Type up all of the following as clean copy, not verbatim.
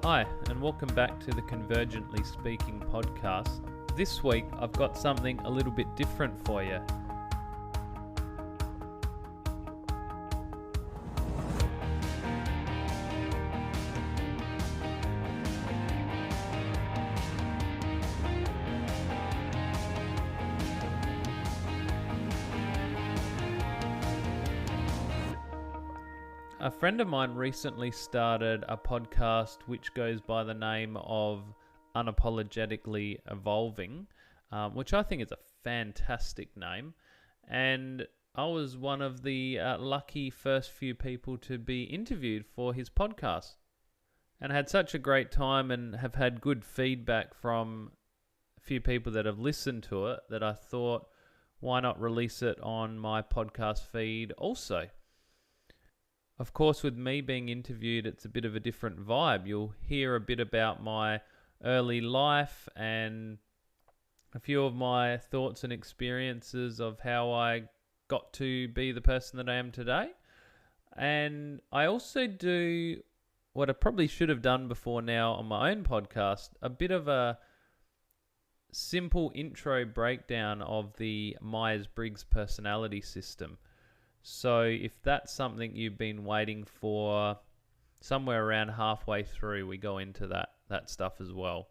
Hi, and welcome back to the Convergently Speaking podcast. This week, I've got something a little bit different for you. A friend of mine recently started a podcast which goes by the name of Unapologetically Evolving, which I think is a fantastic name. And I was one of the lucky first few people to be interviewed for his podcast. And I had such a great time and have had good feedback from a few people that have listened to it that I thought, why not release it on my podcast feed also? Of course, with me being interviewed, it's a bit of a different vibe. You'll hear a bit about my early life and a few of my thoughts and experiences of how I got to be the person that I am today. And I also do what I probably should have done before now on my own podcast, a bit of a simple intro breakdown of the Myers-Briggs personality system. So if that's something you've been waiting for, somewhere around halfway through, we go into that stuff as well.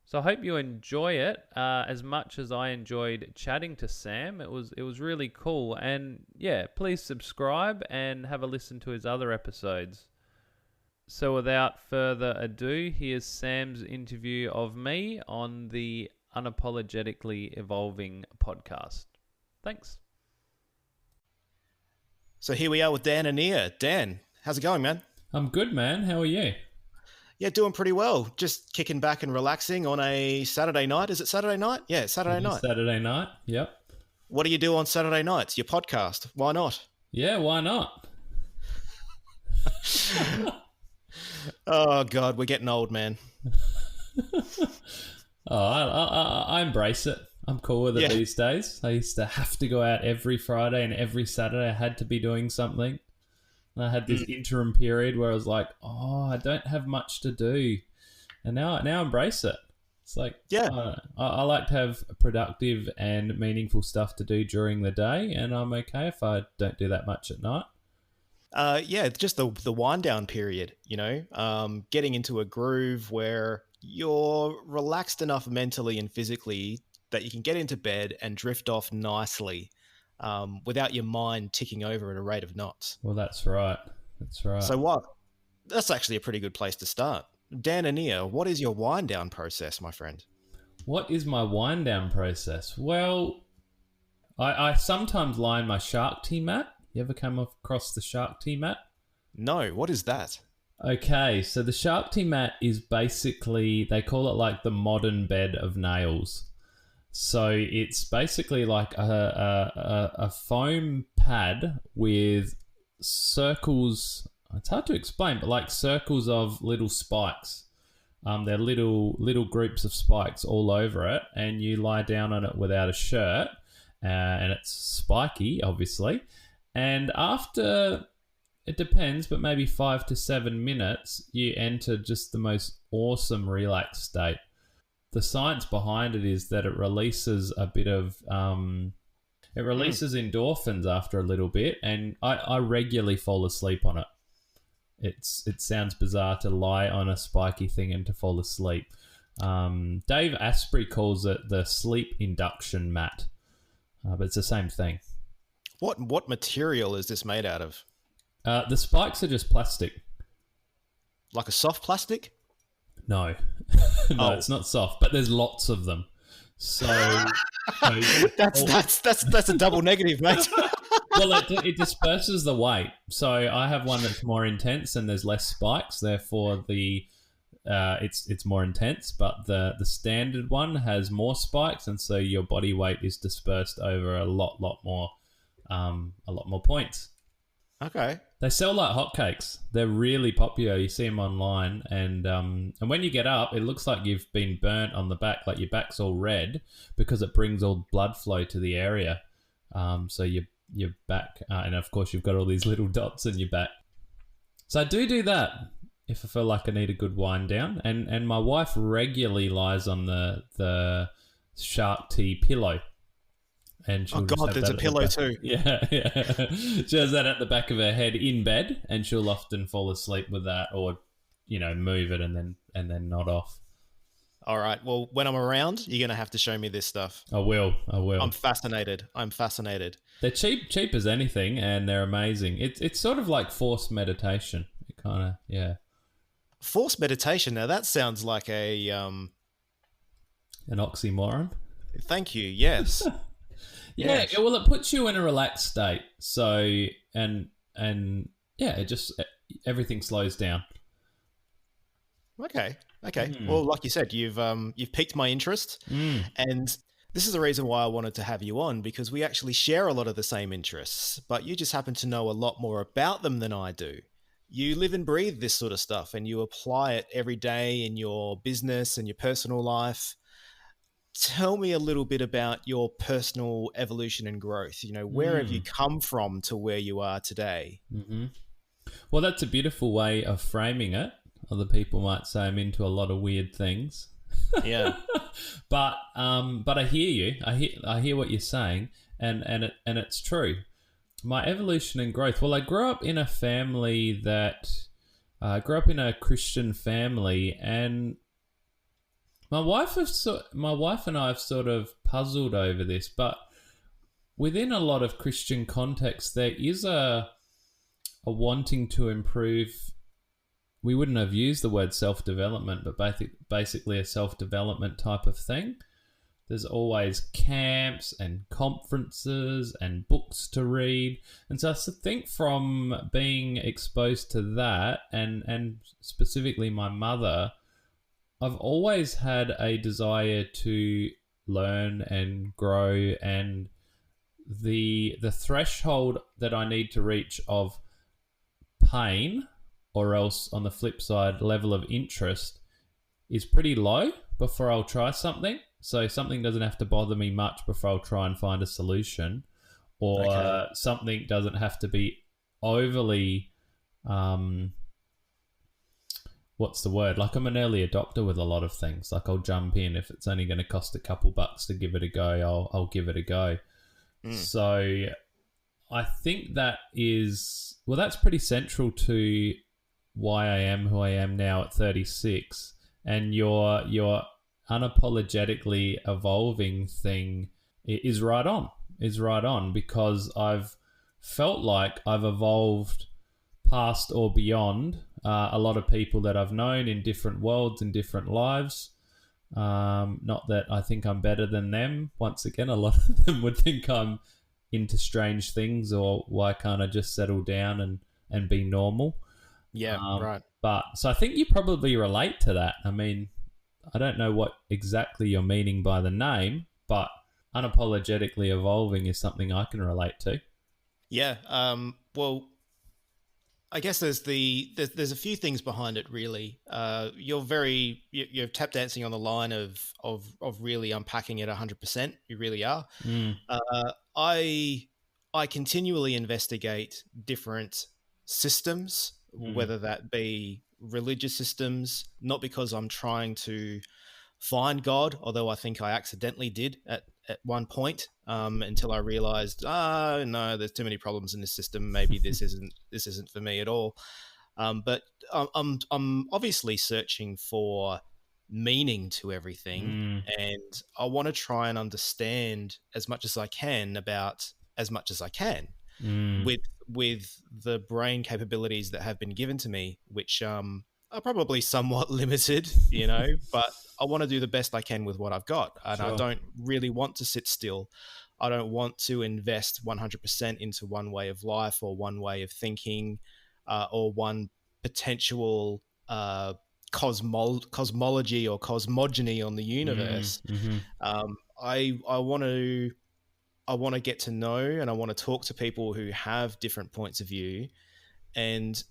So I hope you enjoy it as much as I enjoyed chatting to Sam. It was really cool. And yeah, please subscribe and have a listen to his other episodes. So without further ado, here's Sam's interview of me on the Unapologetically Evolving podcast. Thanks. So here we are with Dan Anear. Dan, how's it going, man? I'm good, man. How are you? Yeah, doing pretty well. Just kicking back and relaxing on a Saturday night. Is it Saturday night? Yeah, Saturday night. Saturday night, yep. What do you do on Saturday nights? Your podcast. Why not? Yeah, why not? Oh, God, we're getting old, man. I embrace it. I'm cool with it these days. I used to have to go out every Friday and every Saturday I had to be doing something. And I had this interim period where I was like, I don't have much to do. And now I embrace it. It's like, I like to have productive and meaningful stuff to do during the day, and I'm okay if I don't do that much at night. Just the wind down period, getting into a groove where you're relaxed enough mentally and physically that you can get into bed and drift off nicely without your mind ticking over at a rate of knots. Well, that's right. That's right. So that's actually a pretty good place to start. Dan Anear, what is your wind down process, my friend? What is my wind down process? Well, I sometimes lie in my shark tea mat. You ever come across the shark tea mat? No, what is that? Okay, so the shark tea mat is basically, they call it like the modern bed of nails. So it's basically like a foam pad with circles. It's hard to explain, but like circles of little spikes. They're little groups of spikes all over it, and you lie down on it without a shirt, and it's spiky, obviously. And after, it depends, but maybe 5 to 7 minutes, you enter just the most awesome relaxed state. The science behind it is that it releases a bit of, endorphins after a little bit, and I regularly fall asleep on it. It sounds bizarre to lie on a spiky thing and to fall asleep. Dave Asprey calls it the Sleep Induction Mat, but it's the same thing. What material is this made out of? The spikes are just plastic. Like a soft plastic? No, It's not soft, but there's lots of them. So that's a double negative, mate. Well, it disperses the weight. So I have one that's more intense and there's less spikes. Therefore, it's more intense. But the standard one has more spikes, and so your body weight is dispersed over a lot more points. Okay. They sell like hotcakes. They're really popular. You see them online, and when you get up, it looks like you've been burnt on the back, like your back's all red because it brings all blood flow to the area. So your back, and of course you've got all these little dots in your back. So I do that. if I feel like I need a good wind down. And my wife regularly lies on the shark tea pillow, and Oh she'll just God, have there's that a at the pillow back. too. Yeah, yeah. She has that at the back of her head in bed, and she'll often fall asleep with that, or move it and then nod off. All right. Well, when I'm around, you're gonna have to show me this stuff. I will. I'm fascinated. I'm fascinated. They're cheap as anything, and they're amazing. It's sort of like forced meditation. It kind of, yeah. Forced meditation. Now that sounds like a An oxymoron. Thank you. Yes. Yeah, Yes. well, it puts you in a relaxed state. So and yeah, it just everything slows down. Okay. Okay. Well, like you said, you've piqued my interest, and this is the reason why I wanted to have you on, because we actually share a lot of the same interests, but you just happen to know a lot more about them than I do. You live and breathe this sort of stuff, and you apply it every day in your business and your personal life. Tell me a little bit about your personal evolution and growth. Where have you come from to where you are today? Well, that's a beautiful way of framing it. Other people might say I'm into a lot of weird things. Yeah. But I hear you. I hear what you're saying, and it's true. My evolution and growth. Well, I grew up in a family that grew up in a Christian family, and my wife and I have sort of puzzled over this, but within a lot of Christian contexts, there is a wanting to improve. We wouldn't have used the word self-development, but basically a self-development type of thing. There's always camps and conferences and books to read. And so I think from being exposed to that and specifically my mother, I've always had a desire to learn and grow, and the threshold that I need to reach of pain, or else on the flip side, level of interest, is pretty low before I'll try something. So something doesn't have to bother me much before I'll try and find a solution, or something doesn't have to be overly, what's the word? Like, I'm an early adopter with a lot of things. Like, I'll jump in if it's only going to cost a couple bucks to give it a go. I'll give it a go. So I think that's pretty central to why I am who I am now at 36. And your unapologetically evolving thing is right on, because I've felt like I've evolved past or beyond a lot of people that I've known in different worlds and different lives. Not that I think I'm better than them. Once again, a lot of them would think I'm into strange things, or why can't I just settle down and be normal? Yeah, right. But so I think you probably relate to that. I mean, I don't know what exactly you're meaning by the name, but unapologetically evolving is something I can relate to. Yeah. Well, I guess there's a few things behind it, really. You're tap dancing on the line of really unpacking it 100%. You really are. I continually investigate different systems, whether that be religious systems, not because I'm trying to find God, although I think I accidentally did at one point, until I realized, no, there's too many problems in this system. Maybe this isn't for me at all. But I'm obviously searching for meaning to everything, and I want to try and understand as much as I can about as much as I can with the brain capabilities that have been given to me, which are probably somewhat limited, but I want to do the best I can with what I've got. And I don't really want to sit still. I don't want to invest 100% into one way of life or one way of thinking, or one potential cosmology or cosmogony on the universe. I want to get to know, and I want to talk to people who have different points of view and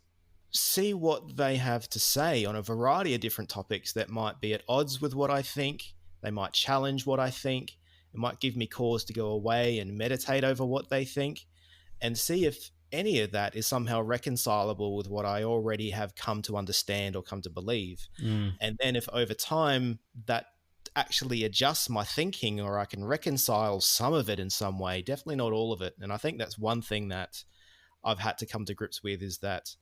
see what they have to say on a variety of different topics that might be at odds with what I think. They might challenge what I think. It might give me cause to go away and meditate over what they think, and see any of that is somehow reconcilable with what I already have come to understand or come to believe. And then if over time that actually adjusts my thinking, or I can reconcile some of it in some way, definitely not all of it. And I think that's one thing that I've had to come to grips with, is that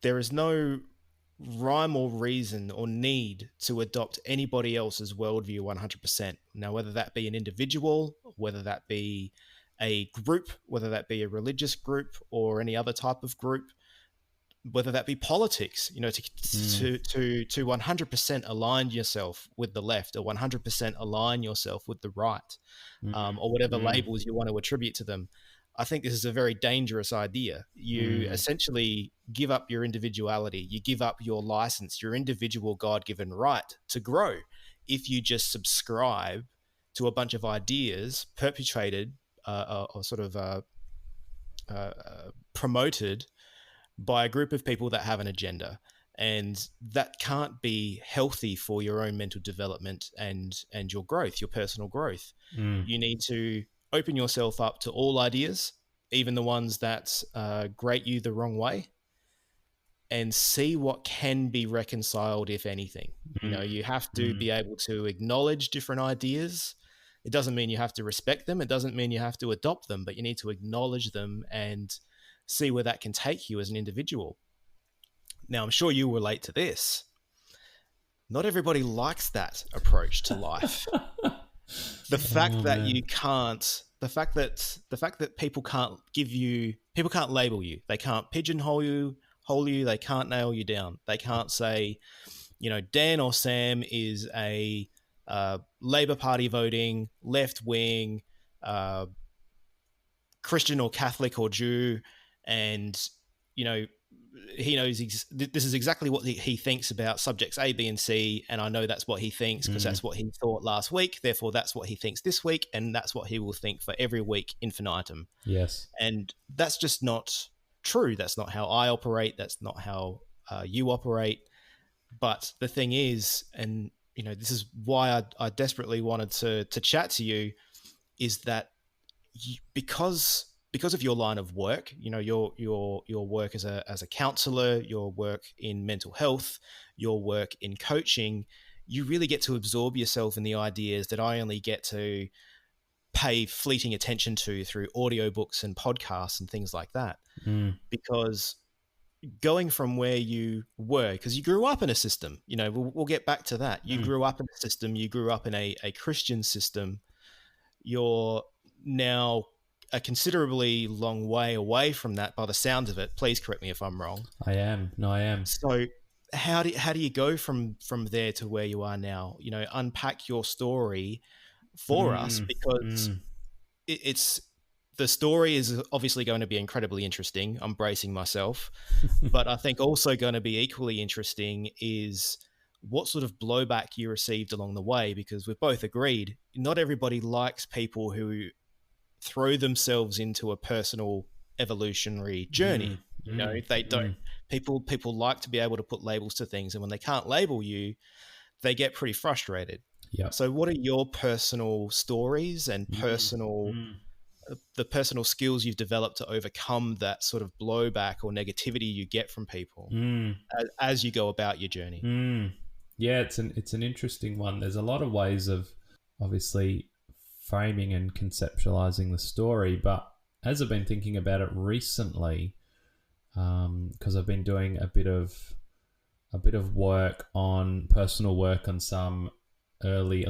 there is no rhyme or reason or need to adopt anybody else's worldview 100%. Now, whether that be an individual, whether that be a group, whether that be a religious group or any other type of group, whether that be politics, to 100% align yourself with the left, or 100% align yourself with the right, or whatever labels you want to attribute to them. I think this is a very dangerous idea. You essentially give up your individuality. You give up your license, your individual God-given right to grow, if you just subscribe to a bunch of ideas perpetrated or sort of promoted by a group of people that have an agenda. And that can't be healthy for your own mental development and your growth, your personal growth. You need to open yourself up to all ideas, even the ones that grate you the wrong way, and see what can be reconciled, if anything. You have to be able to acknowledge different ideas. It doesn't mean you have to respect them. It doesn't mean you have to adopt them, but you need to acknowledge them and see where that can take you as an individual. Now, I'm sure you relate to this. Not everybody likes that approach to life. The fact that people can't label you. They can't pigeonhole you, they can't nail you down. They can't say, Dan or Sam is a Labour Party voting, left wing, Christian or Catholic or Jew, and he knows this is exactly what he thinks about subjects A, B, and C, and I know that's what he thinks because that's what he thought last week. Therefore, that's what he thinks this week, and that's what he will think for every week infinitum. Yes, and that's just not true. That's not how I operate. That's not how you operate. But the thing is, and this is why I desperately wanted to chat to you, is that because of your line of work, your work as a counselor, your work in mental health, your work in coaching, you really get to absorb yourself in the ideas that I only get to pay fleeting attention to through audiobooks and podcasts and things like that. Because going from where you were, because you grew up in a system, we'll get back to that. You grew up in a system, you grew up in a Christian system. You're now a considerably long way away from that by the sound of it. Please correct me if I'm wrong. I am. No, I am. So how do you go from there to where you are now? Unpack your story for us, because it's the story is obviously going to be incredibly interesting. I'm bracing myself. But I think also going to be equally interesting is what sort of blowback you received along the way, because we've both agreed not everybody likes people who throw themselves into a personal evolutionary journey. They don't. People like to be able to put labels to things, and when they can't label you, they get pretty frustrated. Yeah. So what are your personal stories and the personal skills you've developed to overcome that sort of blowback or negativity you get from people as you go about your journey? Yeah, it's an interesting one. There's a lot of ways of obviously framing and conceptualizing the story, but as I've been thinking about it recently, because I've been doing a bit of personal work on some early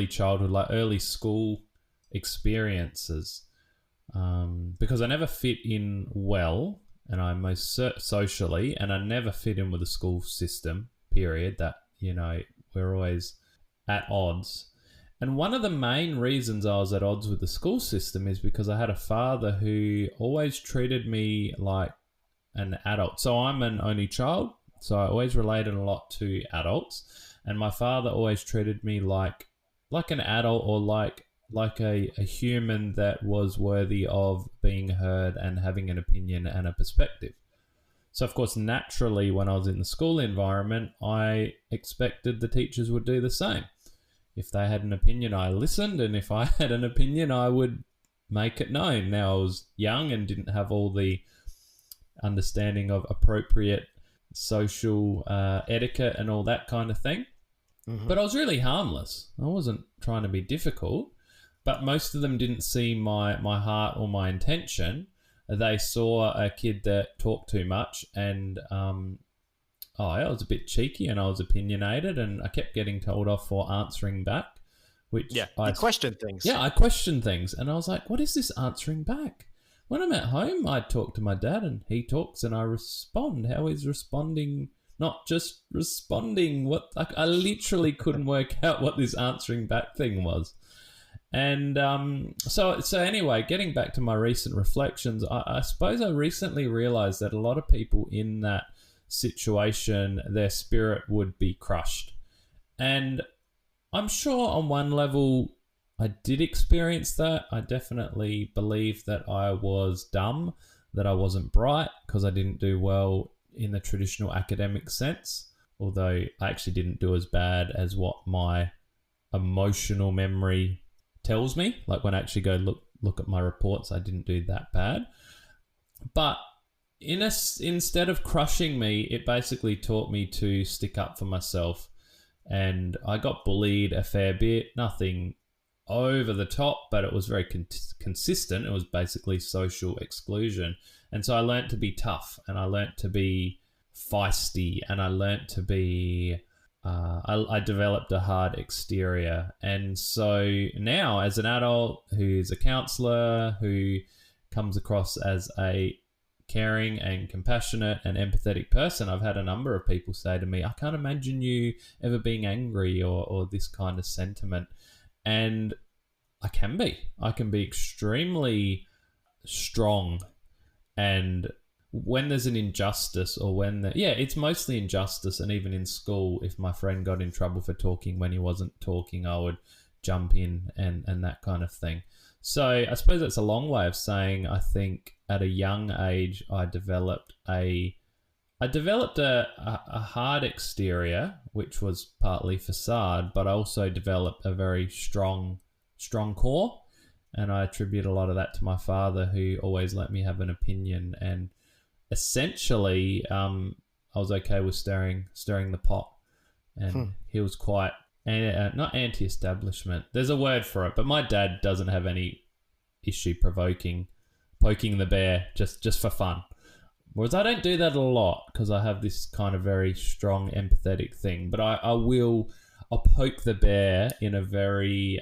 childhood, like early school experiences, because I never fit in well, and I'm most socially, and I never fit in with the school system, period, that, we're always at odds. And one of the main reasons I was at odds with the school system is because I had a father who always treated me like an adult. So I'm an only child, so I always related a lot to adults. And my father always treated me like an adult, or like a human that was worthy of being heard and having an opinion and a perspective. So, of course, naturally, when I was in the school environment, I expected the teachers would do the same. If they had an opinion, I listened, and if I had an opinion, I would make it known. Now, I was young and didn't have all the understanding of appropriate social etiquette and all that kind of thing. Mm-hmm. But I was really harmless. I wasn't trying to be difficult, but most of them didn't see my heart or my intention. They saw a kid that talked too much, and I was a bit cheeky and I was opinionated, and I kept getting told off for answering back. Which you question things. Yeah, I questioned things, and I was like, "What is this answering back?" When I'm at home, I talk to my dad, and he talks, and I respond. How he's responding, not just responding. I literally couldn't work out what this answering back thing was. And so anyway, getting back to my recent reflections, I suppose I recently realized that a lot of people in that situation, their spirit would be crushed. And I'm sure on one level I did experience that. I definitely believe that I was dumb, that I wasn't bright because I didn't do well in the traditional academic sense, although I actually didn't do as bad as what my emotional memory tells me. Like when I actually go look at my reports, I didn't do that bad. But instead of crushing me, it basically taught me to stick up for myself. And I got bullied a fair bit, nothing over the top, but it was very consistent. It was basically social exclusion. And so I learned to be tough, and I learned to be feisty, and I learned to be... I developed a hard exterior. And so now as an adult who's a counsellor, who comes across as a caring and compassionate and empathetic person, I've had a number of people say to me, "I can't imagine you ever being angry or this kind of sentiment." And I can be extremely strong. And when there's an injustice, or it's mostly injustice. And even in school, if my friend got in trouble for talking when he wasn't talking, I would jump in and that kind of thing. So I suppose that's a long way of saying, I think at a young age, I developed a hard exterior, which was partly facade, but I also developed a very strong core. And I attribute a lot of that to my father, who always let me have an opinion. And essentially, I was okay with stirring the pot. And he was quite, not anti-establishment. There's a word for it, but my dad doesn't have any issue poking the bear just for fun. Whereas I don't do that a lot because I have this kind of very strong empathetic thing. But I'll poke the bear in a very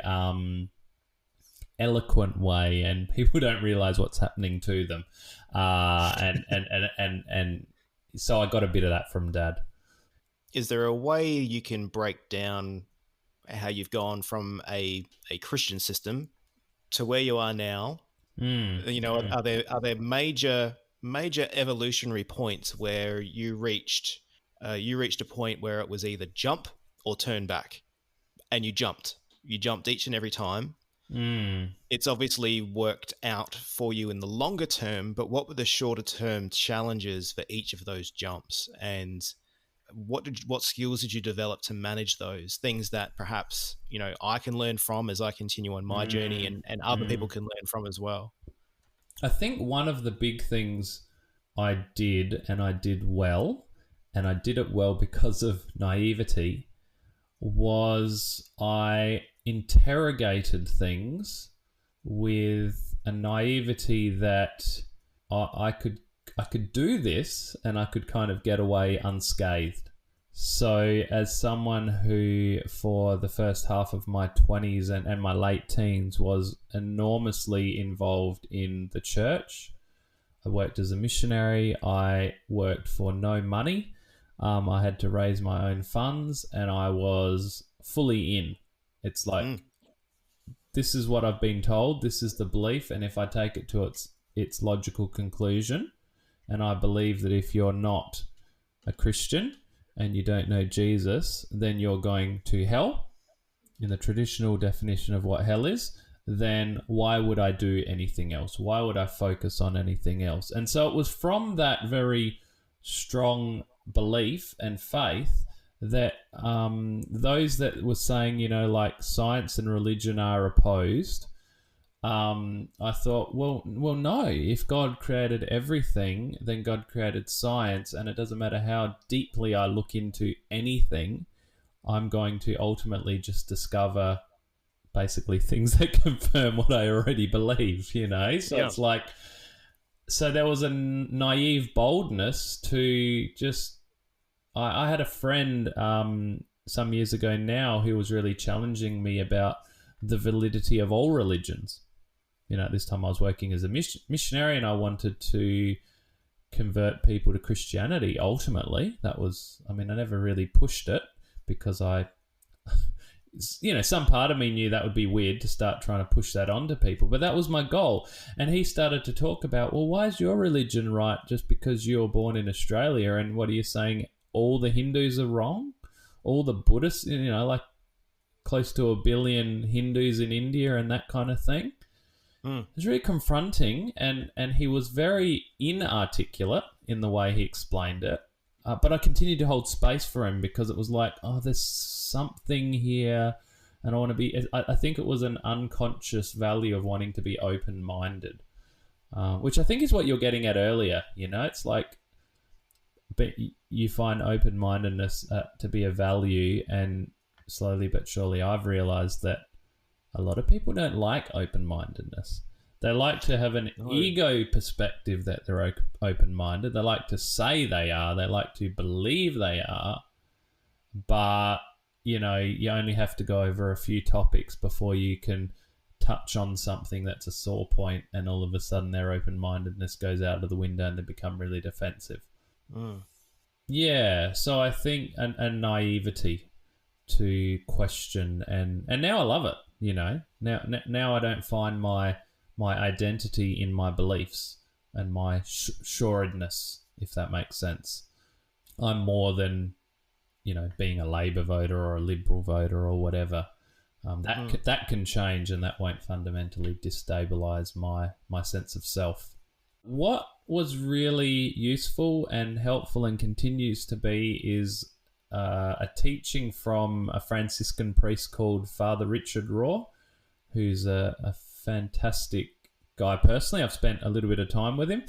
eloquent way, and people don't realize what's happening to them. And so I got a bit of that from Dad. Is there a way you can break down how you've gone from a Christian system to where you are now? Are there major evolutionary points where you reached a point where it was either jump or turn back, and you jumped each and every time? It's obviously worked out for you in the longer term, but what were the shorter term challenges for each of those jumps, and what skills did you develop to manage those things that perhaps I can learn from as I continue on my journey, and other people can learn from as well? I think one of the big things I did, and I did well, and I did it well because of naivety, was I interrogated things with a naivety that I could do this and I could kind of get away unscathed. So as someone who for the first half of my 20s and my late teens was enormously involved in the church, I worked as a missionary, I worked for no money, I had to raise my own funds, and I was fully in. It's like, this is what I've been told, this is the belief, and if I take it to its logical conclusion, and I believe that if you're not a Christian and you don't know Jesus, then you're going to hell, in the traditional definition of what hell is, then why would I do anything else? Why would I focus on anything else? And so it was from that very strong belief and faith that those that were saying, like science and religion are opposed, I thought, well, no. If God created everything, then God created science, and it doesn't matter how deeply I look into anything, I'm going to ultimately just discover basically things that confirm what I already believe. So Yeah. it's like, so there was a naive boldness to just. I had a friend some years ago now who was really challenging me about the validity of all religions. At this time I was working as a missionary, and I wanted to convert people to Christianity. Ultimately, that was, I never really pushed it because some part of me knew that would be weird to start trying to push that onto people, but that was my goal. And he started to talk about, well, why is your religion right just because you were born in Australia? And what are you saying? All the Hindus are wrong? All the Buddhists, like close to 1 billion Hindus in India and that kind of thing. It was really confronting, and he was very inarticulate in the way he explained it. But I continued to hold space for him because it was like, oh, there's something here, and I want to be. I think it was an unconscious value of wanting to be open-minded, which I think is what you're getting at earlier. It's like, but you find open-mindedness to be a value, and slowly but surely, I've realized that a lot of people don't like open-mindedness. They like to have an ego perspective that they're open-minded. They like to say they are. They like to believe they are. But, you only have to go over a few topics before you can touch on something that's a sore point, and all of a sudden their open-mindedness goes out of the window and they become really defensive. Yeah, so I think a naivety to question, and now I love it. Now I don't find my identity in my beliefs and my sureness, if that makes sense. I'm more than being a Labor voter or a Liberal voter or whatever. That can change, and that won't fundamentally destabilize my sense of self. What was really useful and helpful and continues to be is a teaching from a Franciscan priest called Father Richard Raw, who's a fantastic guy personally. I've spent a little bit of time with him,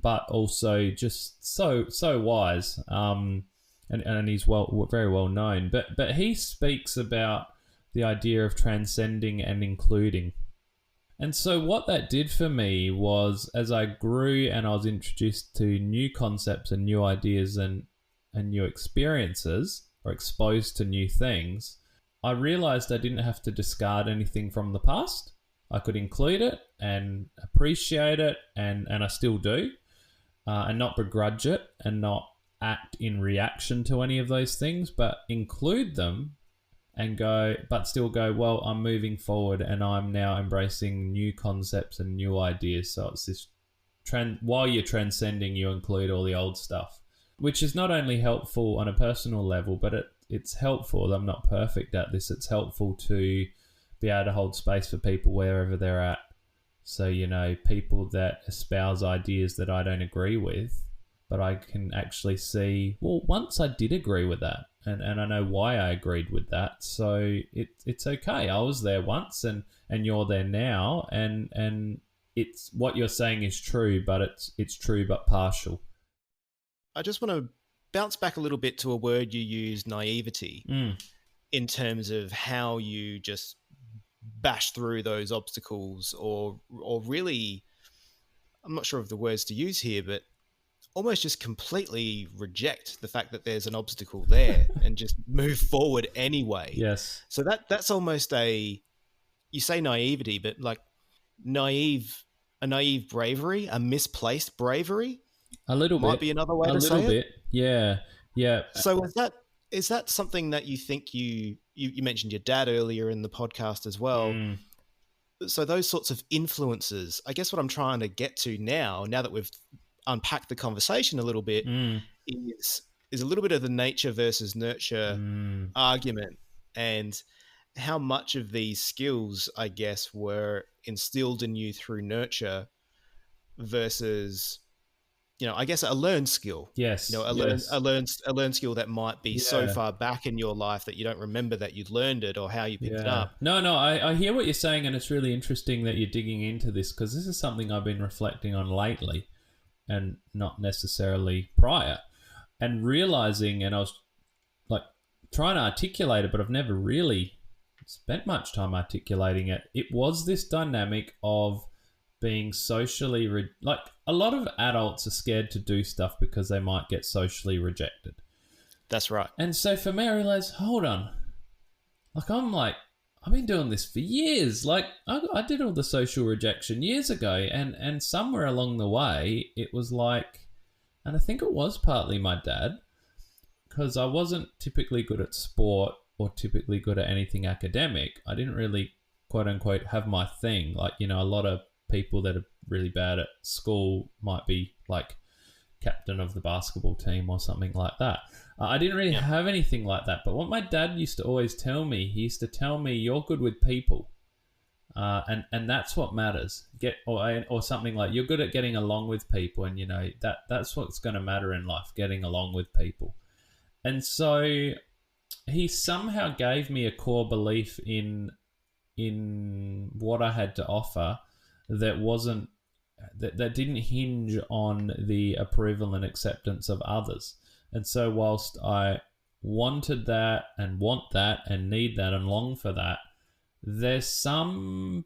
but also just so wise, and he's very well known. But he speaks about the idea of transcending and including. And so what that did for me was, as I grew and I was introduced to new concepts and new ideas and new experiences, or exposed to new things, I realized I didn't have to discard anything from the past. I could include it and appreciate it, and I still do, and not begrudge it and not act in reaction to any of those things, but include them and but still go, well, I'm moving forward and I'm now embracing new concepts and new ideas. So it's this while you're transcending, you include all the old stuff, which is not only helpful on a personal level, but it's helpful. I'm not perfect at this. It's helpful to be able to hold space for people wherever they're at. So, people that espouse ideas that I don't agree with, but I can actually see, well, once I did agree with that, and I know why I agreed with that. So it's okay. I was there once, and you're there now, and it's what you're saying is true, but it's true but partial. I just want to bounce back a little bit to a word you used, naivety, in terms of how you just bash through those obstacles, or really, I'm not sure of the words to use here, but almost just completely reject the fact that there's an obstacle there and just move forward anyway. Yes. So that's almost you say naivety, but like a naive bravery, a misplaced bravery. A little bit. Might be another way to say it. A little bit. Yeah. Yeah. So is that something that you think you mentioned your dad earlier in the podcast as well? So those sorts of influences, I guess what I'm trying to get to now that we've unpacked the conversation a little bit, is a little bit of the nature versus nurture argument, and how much of these skills, I guess, were instilled in you through nurture versus I guess a learned skill. Yes. A Yes. learned skill that might be so Yeah. far back in your life that you don't remember that you learned it or how you picked it Yeah. up. No, I hear what you're saying, and it's really interesting that you're digging into this, because this is something I've been reflecting on lately and not necessarily prior, and realizing, and I was like trying to articulate it, but I've never really spent much time articulating it. It was this dynamic of being socially like a lot of adults are scared to do stuff because they might get socially rejected. That's right. And so for me, I realized, hold on, I've been doing this for years. Like I did all the social rejection years ago, and somewhere along the way it was like, and I think it was partly my dad, because I wasn't typically good at sport or typically good at anything academic. I didn't really, quote unquote, have my thing. Like, a lot of people that are really bad at school might be like captain of the basketball team or something like that. I didn't really have anything like that. But what my dad used to always tell me, he used to tell me, you're good with people. And that's what matters. Or something like, you're good at getting along with people, and that's what's going to matter in life, getting along with people. And so he somehow gave me a core belief in what I had to offer that wasn't that didn't hinge on the approval and acceptance of others. And so whilst I wanted that and want that and need that and long for that, there's some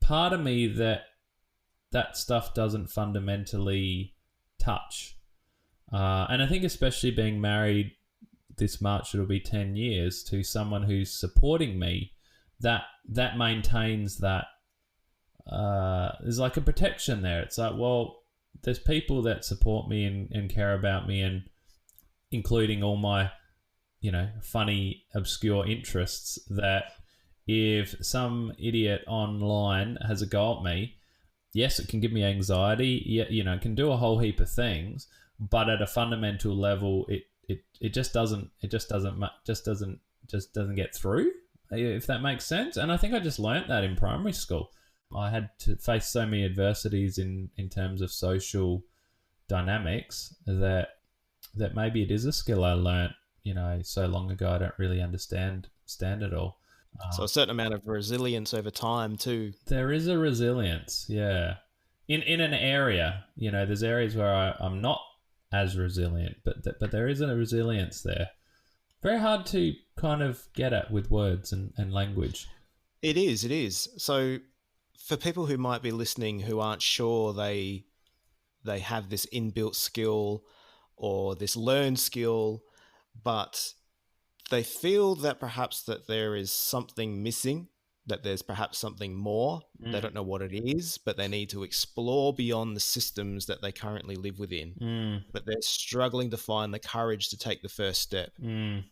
part of me that stuff doesn't fundamentally touch. And I think especially being married this March, it'll be 10 years, to someone who's supporting me, that maintains that. There's like a protection there. It's like, well, there's people that support me and care about me, and including all my, funny, obscure interests, that if some idiot online has a go at me, yes, it can give me anxiety. Yeah, it can do a whole heap of things, but at a fundamental level, it just doesn't get through, if that makes sense. And I think I just learnt that in primary school. I had to face so many adversities in terms of social dynamics that maybe it is a skill I learnt, so long ago. I don't really understand it all. So a certain amount of resilience over time too. There is a resilience, yeah. In an area, there's areas where I'm not as resilient, but there is a resilience there. Very hard to kind of get at with words and language. It is. So for people who might be listening who aren't sure they have this inbuilt skill or this learned skill, but they feel that perhaps that there is something missing, that there's perhaps something more. They don't know what it is, but they need to explore beyond the systems that they currently live within. But they're struggling to find the courage to take the first step.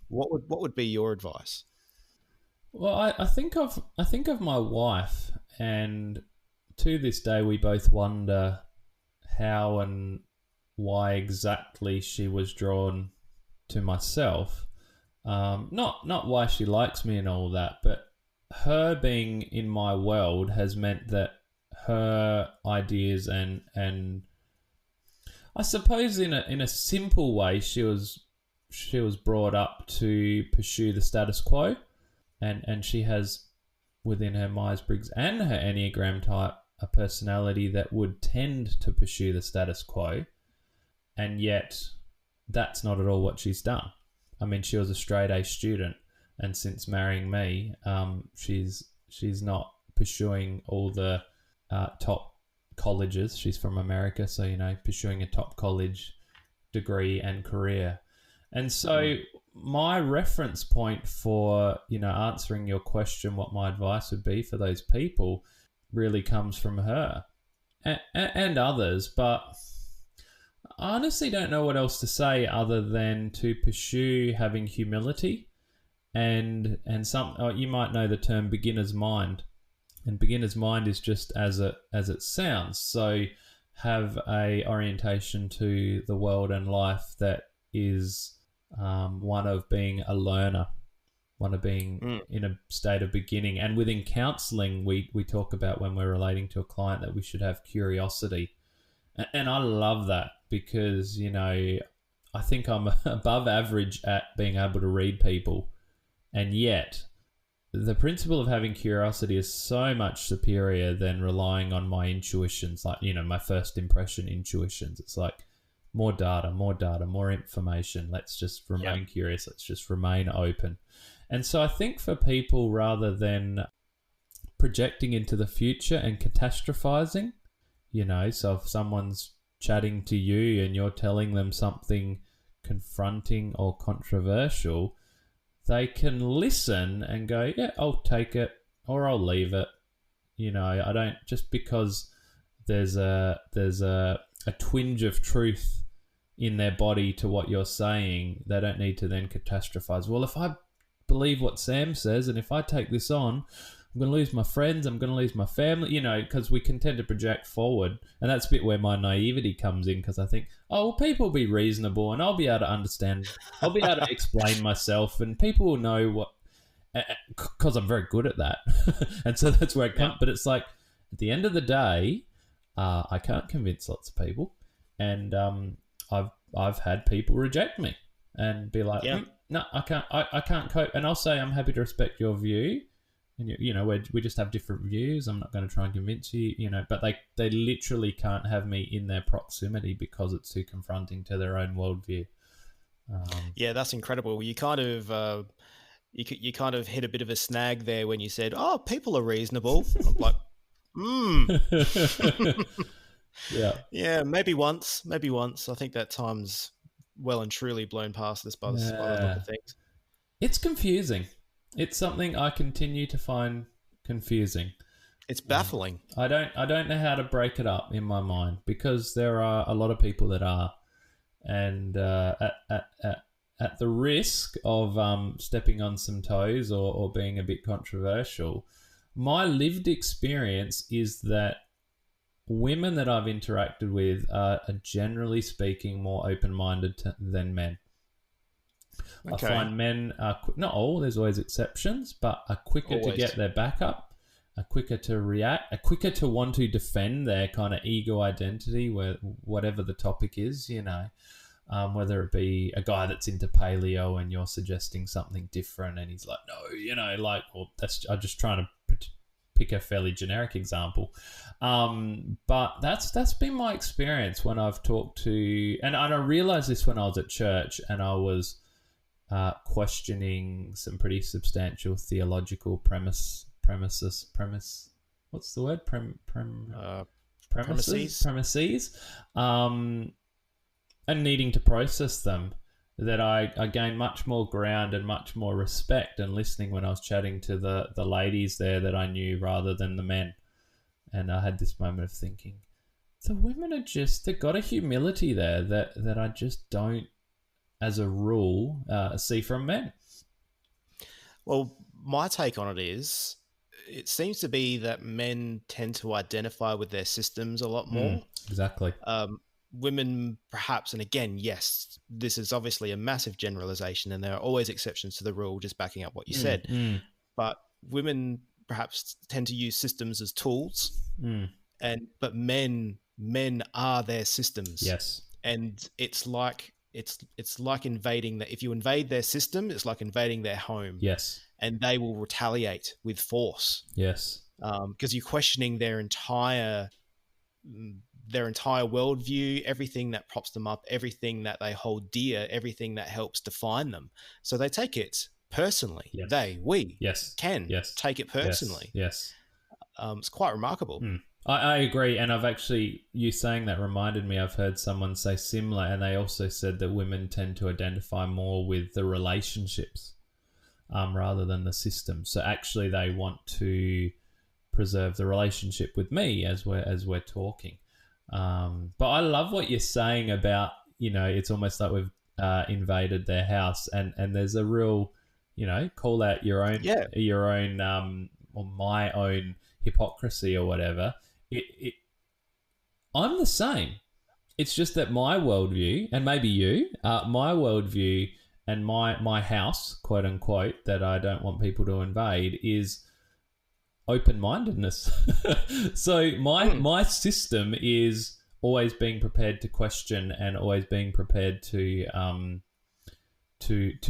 What would be your advice? Well, I think of my wife, and to this day we both wonder how and why exactly she was drawn to myself. Not why she likes me and all that, but her being in my world has meant that her ideas and I suppose in a simple way, she was brought up to pursue the status quo, and she has within her Myers-Briggs and her Enneagram type a personality that would tend to pursue the status quo, and yet that's not at all what she's done. I mean, she was a straight A student, and since marrying me, she's not pursuing all the top colleges. She's from America, so pursuing a top college degree and career. And so my reference point for answering your question, what my advice would be for those people, really comes from her and others. But I honestly don't know what else to say other than to pursue having humility and you might know the term beginner's mind. And beginner's mind is just as it sounds. So have a orientation to the world and life that is one of being a learner, one of being in a state of beginning. And within counselling, we talk about when we're relating to a client that we should have curiosity. And I love that because, you know, I think I'm above average at being able to read people. And yet, the principle of having curiosity is so much superior than relying on my intuitions, like, you know, my first impression intuitions. It's like more data, more information. Let's just remain curious. Let's just remain open. And so I think for people, rather than projecting into the future and catastrophizing, you know, so if someone's chatting to you and you're telling them something confronting or controversial, they can listen and go, yeah, I'll take it or I'll leave it. You know, I don't, just because there's a twinge of truth in their body to what you're saying, they don't need to then catastrophize. Well, if I believe what Sam says and if I take this on, I'm going to lose my friends, I'm going to lose my family, you know, because we can tend to project forward. And that's a bit where my naivety comes in, because I think, oh, well, people will be reasonable and I'll be able to understand, I'll be able to explain myself and people will know what, because I'm very good at that. And so that's where it comes. But it's like, at the end of the day, I can't convince lots of people. And I've had people reject me and be like, no, I can't cope. And I'll say, I'm happy to respect your view. And, you know, we just have different views. I'm not going to try and convince you, you know, but they literally can't have me in their proximity because it's too confronting to their own worldview. Yeah, that's incredible. You kind of you kind of hit a bit of a snag there when you said, "Oh, people are reasonable." I'm like, yeah, maybe once. I think that time's well and truly blown past us by the look of things. It's confusing. It's something I continue to find confusing. It's baffling. I don't know how to break it up in my mind, because there are a lot of people that are, and at the risk of stepping on some toes or being a bit controversial, my lived experience is that women that I've interacted with are generally speaking more open-minded than men. Okay. I find men are, not all, there's always exceptions, but are quicker to get their back up, are quicker to react, are quicker to want to defend their kind of ego identity, whatever the topic is, you know, whether it be a guy that's into paleo and you're suggesting something different and he's like, no, you know, like, or I'm just trying to pick a fairly generic example. But that's been my experience when I've talked to, and I realized this when I was at church and I was questioning some pretty substantial theological premises. What's the word? Premises. And needing to process them, that I gained much more ground and much more respect and listening when I was chatting to the ladies there that I knew rather than the men. And I had this moment of thinking, the women are just, they've got a humility there that I just don't, as a rule, see from men. Well, my take on it is, it seems to be that men tend to identify with their systems a lot more. Exactly. Women perhaps, and again, yes, this is obviously a massive generalization and there are always exceptions to the rule, just backing up what you said. But women perhaps tend to use systems as tools, but men are their systems. Yes. And it's like invading that. If you invade their system, it's like invading their home. Yes. And they will retaliate with force. Yes. Because you're questioning their entire worldview, everything that props them up, everything that they hold dear, everything that helps define them. So they take it personally. Yes. We can take it personally. Yes. It's quite remarkable. I agree. And I've actually, you saying that reminded me, I've heard someone say similar, and they also said that women tend to identify more with the relationships rather than the system. So actually they want to preserve the relationship with me as we're talking. But I love what you're saying about, you know, it's almost like we've invaded their house, and there's a real, you know, call out your own or my own hypocrisy or whatever. I'm the same. It's just that my worldview, and maybe you, my worldview and my house, quote unquote, that I don't want people to invade is open-mindedness. So my system is always being prepared to question and always being prepared to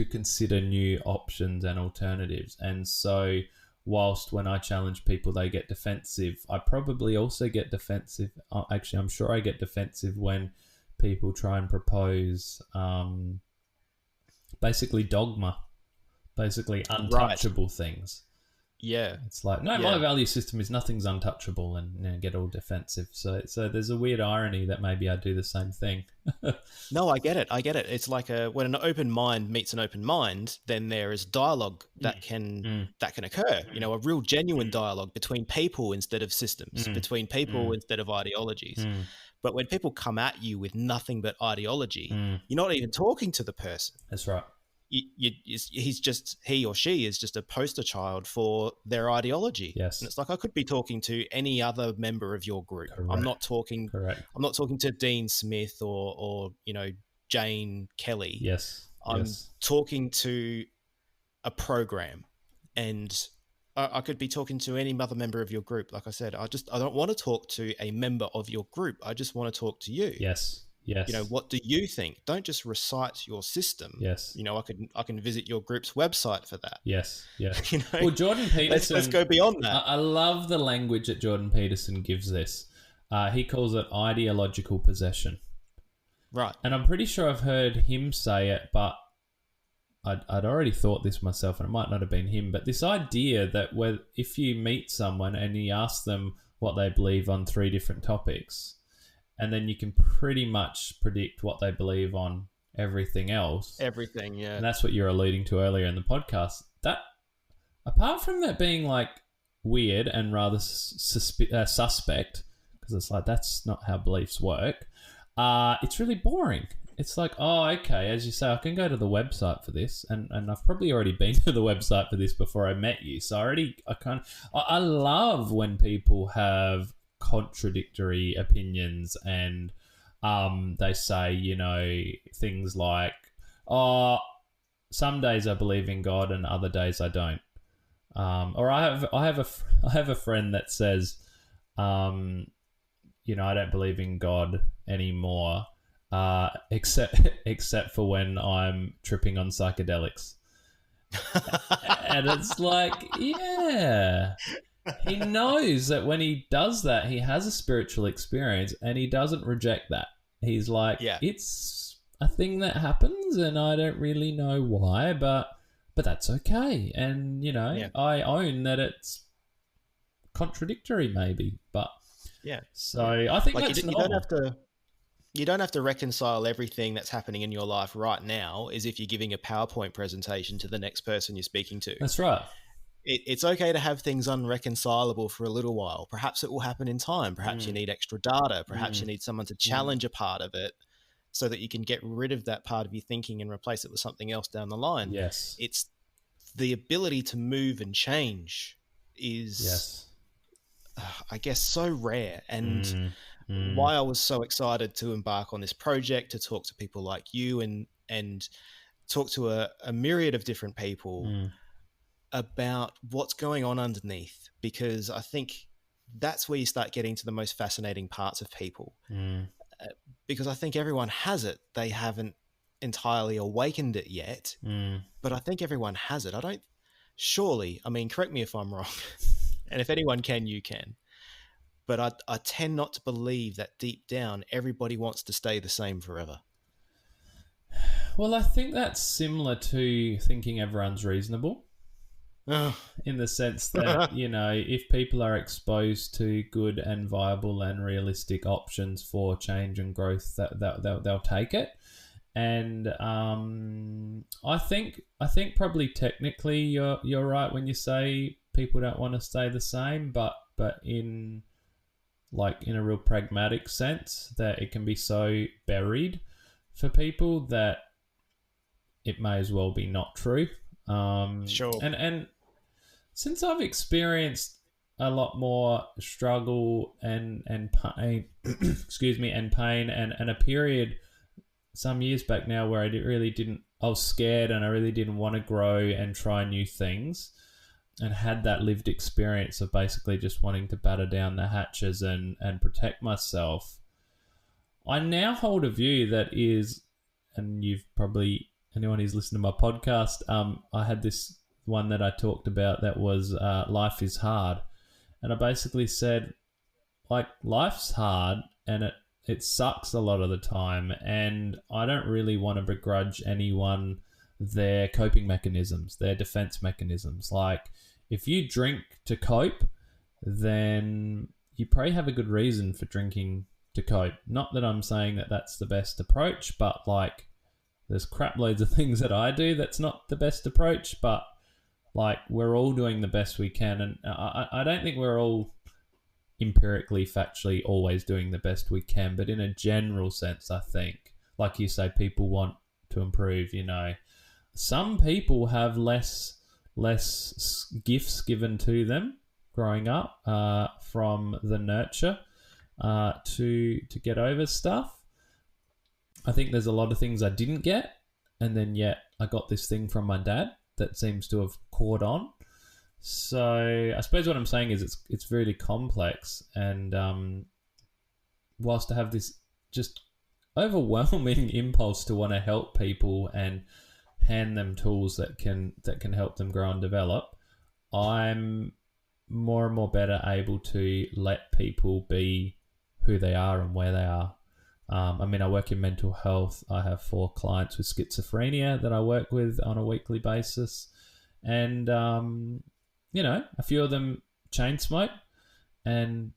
consider new options and alternatives. And so whilst when I challenge people, they get defensive, I probably also get defensive. Actually, I'm sure I get defensive when people try and propose basically dogma, basically untouchable things. Yeah. It's like, no, my value system is nothing's untouchable, and get all defensive. So there's a weird irony that maybe I do the same thing. No, I get it. It's like when an open mind meets an open mind, then there is dialogue that can occur. You know, a real genuine dialogue between people instead of systems, between people instead of ideologies. But when people come at you with nothing but ideology, you're not even talking to the person. That's right. He or she is just a poster child for their ideology. Yes. And it's like, I could be talking to any other member of your group. Correct. I'm not talking to Dean Smith or Jane Kelly. Yes. I'm talking to a program, and I could be talking to any other member of your group. Like I said, I don't want to talk to a member of your group. I just want to talk to you. Yes. Yes. What do you think? Don't just recite your system. Yes. I can visit your group's website for that. Yes. Yes. Well, Jordan Peterson. Let's go beyond that. I love the language that Jordan Peterson gives this. He calls it ideological possession. Right. And I'm pretty sure I've heard him say it, but I'd already thought this myself, and it might not have been him. But this idea that if you meet someone and you ask them what they believe on 3 different topics, and then you can pretty much predict what they believe on everything else. Everything, yeah. And that's what you're alluding to earlier in the podcast. That, apart from that being like weird and rather suspect, because it's like, that's not how beliefs work, it's really boring. It's like, oh, okay, as you say, I can go to the website for this, and I've probably already been to the website for this before I met you. So I love when people have contradictory opinions, and they say, things like, oh, some days I believe in God and other days I don't. Or I have a friend that says, I don't believe in God anymore, except for when I'm tripping on psychedelics. And it's like, yeah. He knows that when he does that, he has a spiritual experience, and he doesn't reject that. He's like, it's a thing that happens, and I don't really know why, but that's okay. And, I own that it's contradictory maybe, but so I think that's normal. You don't have to reconcile everything that's happening in your life right now as if you're giving a PowerPoint presentation to the next person you're speaking to. That's right. It's okay to have things unreconcilable for a little while. Perhaps it will happen in time. Perhaps you need extra data. Perhaps you need someone to challenge a part of it so that you can get rid of that part of your thinking and replace it with something else down the line. Yes. It's the ability to move and change is, I guess, so rare. And why I was so excited to embark on this project, to talk to people like you and talk to a myriad of different people about what's going on underneath, because I think that's where you start getting to the most fascinating parts of people. Because I think everyone has it. They haven't entirely awakened it yet, but I think everyone has it. Correct me if I'm wrong. And if anyone can, you can. But I tend not to believe that deep down, everybody wants to stay the same forever. Well, I think that's similar to thinking everyone's reasonable. In the sense that, if people are exposed to good and viable and realistic options for change and growth, they'll take it. And I think probably technically you're right when you say people don't want to stay the same, but in a real pragmatic sense, that it can be so buried for people that it may as well be not true. Sure. And since I've experienced a lot more struggle and pain, and pain, and a period some years back now where I was scared and I really didn't want to grow and try new things, and had that lived experience of basically just wanting to batter down the hatches and protect myself, I now hold a view that is, and you've probably, anyone who's listened to my podcast, I had this one that I talked about that was life is hard. And I basically said, like, life's hard and it sucks a lot of the time. And I don't really want to begrudge anyone their coping mechanisms, their defense mechanisms. Like, if you drink to cope, then you probably have a good reason for drinking to cope. Not that I'm saying that that's the best approach, but like, there's crap loads of things that I do that's not the best approach, but like, we're all doing the best we can. And I don't think we're all empirically, factually always doing the best we can, but in a general sense, I think, like you say, people want to improve. Some people have less gifts given to them growing up from the nurture to get over stuff. I think there's a lot of things I didn't get, and then yet I got this thing from my dad that seems to have caught on. So I suppose what I'm saying is it's really complex, and whilst I have this just overwhelming impulse to want to help people and hand them tools that can help them grow and develop, I'm more and more better able to let people be who they are and where they are. I work in mental health. I have 4 clients with schizophrenia that I work with on a weekly basis, and a few of them chain smoke, and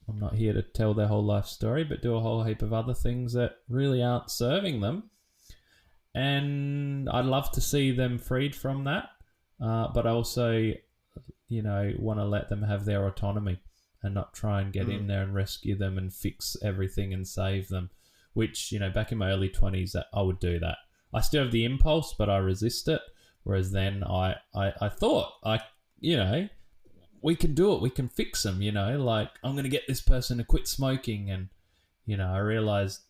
I'm not here to tell their whole life story, but do a whole heap of other things that really aren't serving them. And I'd love to see them freed from that, but I also, want to let them have their autonomy and not try and get in there and rescue them and fix everything and save them, which, back in my early 20s, I would do that. I still have the impulse, but I resist it. Whereas then I thought, we can do it. We can fix them, like, I'm going to get this person to quit smoking. And, I realized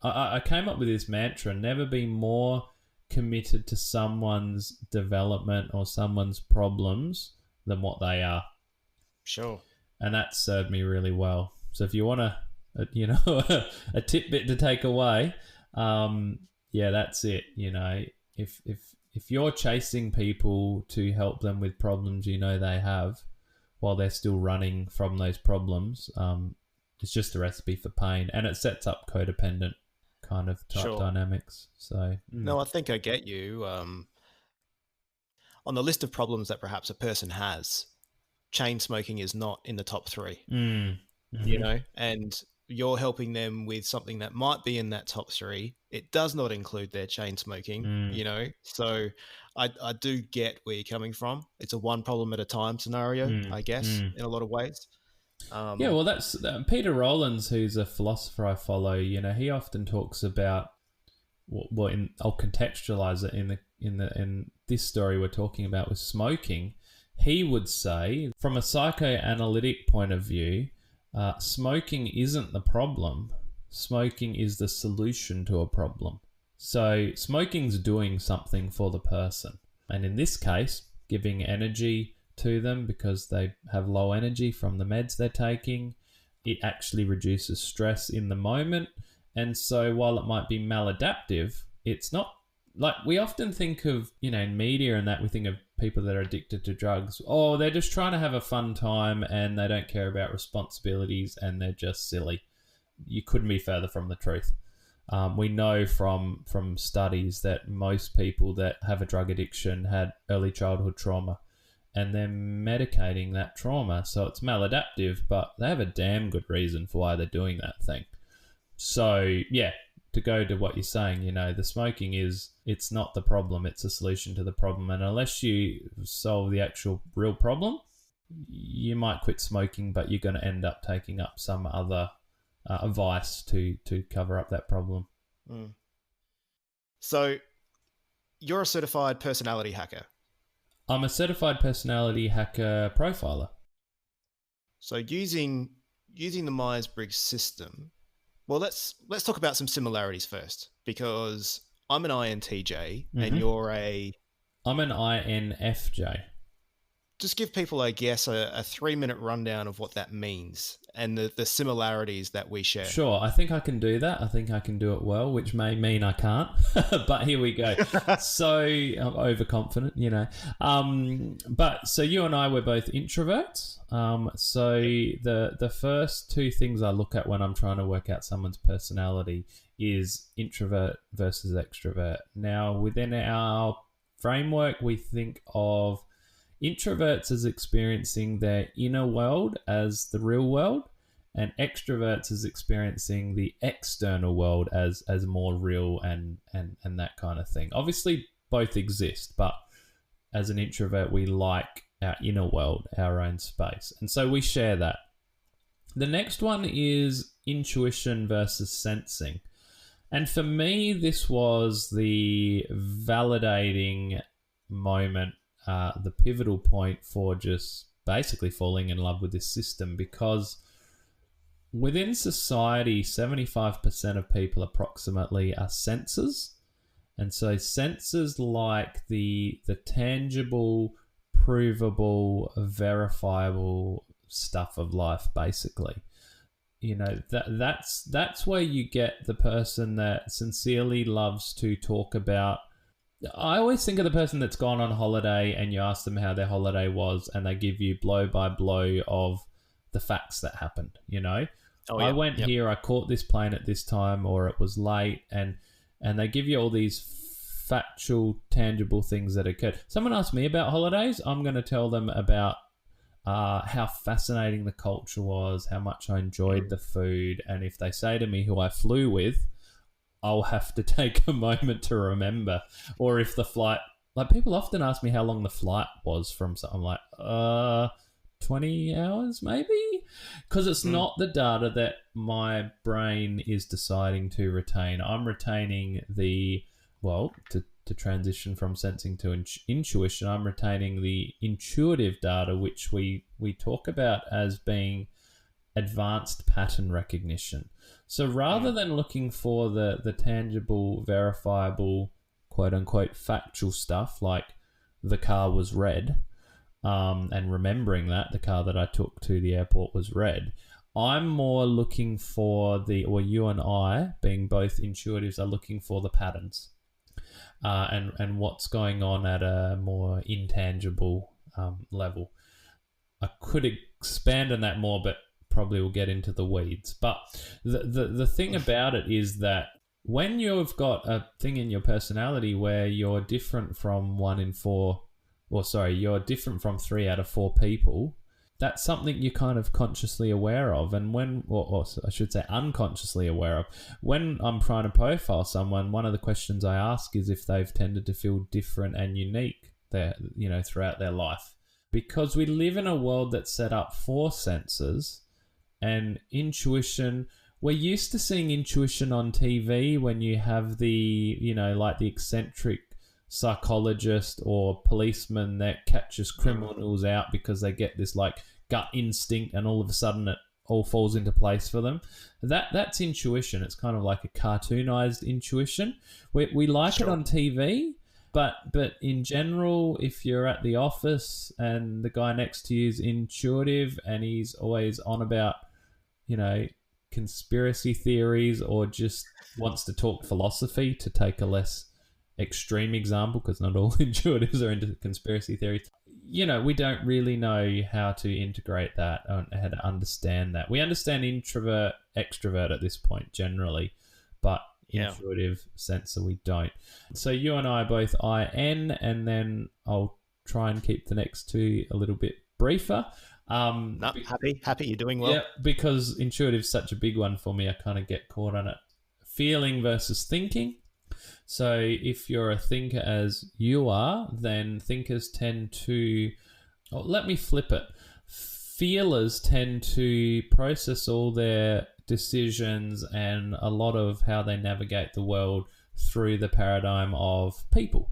I came up with this mantra: never be more committed to someone's development or someone's problems than what they are. Sure. And that served me really well. So if you want a tidbit to take away, that's it. If you're chasing people to help them with problems they have while they're still running from those problems, it's just a recipe for pain, and it sets up codependent kind of type dynamics. So no, I think I get you. On the list of problems that perhaps a person has, chain smoking is not in the top 3. And you're helping them with something that might be in that top 3. It does not include their chain smoking, So I do get where you're coming from. It's a one problem at a time scenario, I guess, in a lot of ways. Well, that's Peter Rollins, who's a philosopher I follow. He often talks about, I'll contextualize it in this story we're talking about with smoking. He would say, from a psychoanalytic point of view, smoking isn't the problem. Smoking is the solution to a problem. So smoking's doing something for the person. And in this case, giving energy to them because they have low energy from the meds they're taking. It actually reduces stress in the moment. And so while it might be maladaptive, it's not like we often think of, in media and that, we think of people that are addicted to drugs. Oh, they're just trying to have a fun time and they don't care about responsibilities and they're just silly. You couldn't be further from the truth. We know from studies that most people that have a drug addiction had early childhood trauma, and they're medicating that trauma. So it's maladaptive, but they have a damn good reason for why they're doing that thing. So, to go to what you're saying, the smoking it's not the problem, it's a solution to the problem. And unless you solve the actual real problem, you might quit smoking, but you're going to end up taking up some other vice to cover up that problem. So you're a certified personality hacker. I'm a certified personality hacker profiler. So using the Myers-Briggs system, well, let's talk about some similarities first, because I'm an INTJ and you're I'm an INFJ. Just give people, I guess, a 3-minute rundown of what that means and the similarities that we share. Sure, I think I can do that. I think I can do it well, which may mean I can't, but here we go. So I'm overconfident, But so you and I were both introverts. So the first two things I look at when I'm trying to work out someone's personality is introvert versus extrovert. Now, within our framework, we think of introverts as experiencing their inner world as the real world, and extroverts as experiencing the external world as more real and that kind of thing. Obviously, both exist, but as an introvert, we like our inner world, our own space. And so we share that. The next one is intuition versus sensing. And for me, this was the validating moment, the pivotal point for just basically falling in love with this system, because within society, 75% of people approximately are sensors. And so sensors like the tangible, provable, verifiable stuff of life, basically. That's where you get the person that sincerely loves to talk about. I always think of the person that's gone on holiday and you ask them how their holiday was and they give you blow by blow of the facts that happened, Oh, I went here, I caught this plane at this time, or it was late, and they give you all these factual, tangible things that occurred. Someone asked me about holidays, I'm going to tell them about how fascinating the culture was, how much I enjoyed the food, and if they say to me who I flew with, I'll have to take a moment to remember. Or if the flight, like people often ask me how long the flight was from, so I'm like, 20 hours maybe? Because it's not the data that my brain is deciding to retain. I'm retaining to transition from sensing to intuition, I'm retaining the intuitive data, which we talk about as being advanced pattern recognition. So rather than looking for the tangible, verifiable, quote unquote, factual stuff like the car was red, and remembering that the car that I took to the airport was red, I'm more looking for you and I, being both intuitives, are looking for the patterns and what's going on at a more intangible level. I could expand on that more, but probably we'll get into the weeds. But the thing about it is that when you've got a thing in your personality where you're different from you're different from 3 out of 4 people, that's something you're kind of consciously aware of. And or I should say unconsciously aware of. When I'm trying to profile someone, one of the questions I ask is if they've tended to feel different and unique throughout their life. Because we live in a world that's set up for senses and intuition. We're used to seeing intuition on TV when you have the eccentric psychologist or policeman that catches criminals out because they get this like gut instinct and all of a sudden it all falls into place for them. That's intuition. It's kind of like a cartoonized intuition. We like it on TV, but in general, if you're at the office and the guy next to you is intuitive and he's always on about, conspiracy theories or just wants to talk philosophy, to take a less extreme example, because not all intuitives are into conspiracy theories, we don't really know how to integrate that and how to understand that. We understand introvert, extrovert at this point generally, but intuitive sensor we don't. So you and I are both IN, and then I'll try and keep the next two a little bit briefer. Happy you're doing well. Yeah, because intuitive is such a big one for me, I kind of get caught on it. Feeling versus thinking. So if you're a thinker as you are, then thinkers tend to, let me flip it. Feelers tend to process all their decisions and a lot of how they navigate the world through the paradigm of people.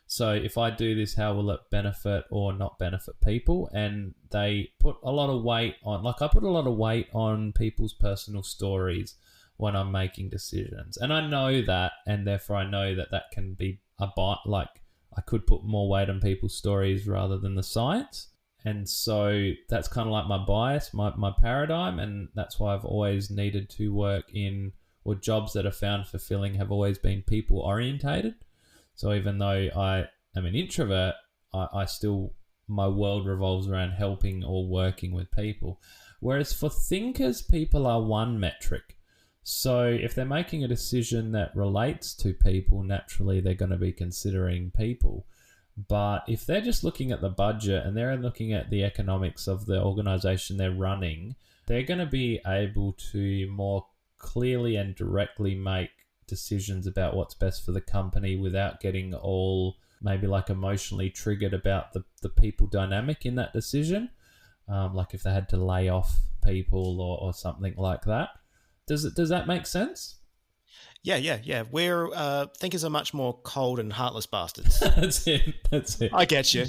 So if I do this, how will it benefit or not benefit people? And they put a lot of weight on, I put a lot of weight on people's personal stories when I'm making decisions. And I know that, and therefore I know that can be I could put more weight on people's stories rather than the science. And so that's kind of like my bias, my paradigm, and that's why I've always needed to work in, or jobs that are found fulfilling have always been people orientated. So even though I am an introvert, I still, my world revolves around helping or working with people. Whereas for thinkers, people are one metric. So if they're making a decision that relates to people, naturally they're going to be considering people. But if they're just looking at the budget and they're looking at the economics of the organization they're running, they're going to be able to more clearly and directly make decisions about what's best for the company without getting all maybe like emotionally triggered about the people dynamic in that decision. Like if they had to lay off people or something like that. Does that make sense? Yeah. We're thinkers are much more cold and heartless bastards. That's it. I get you.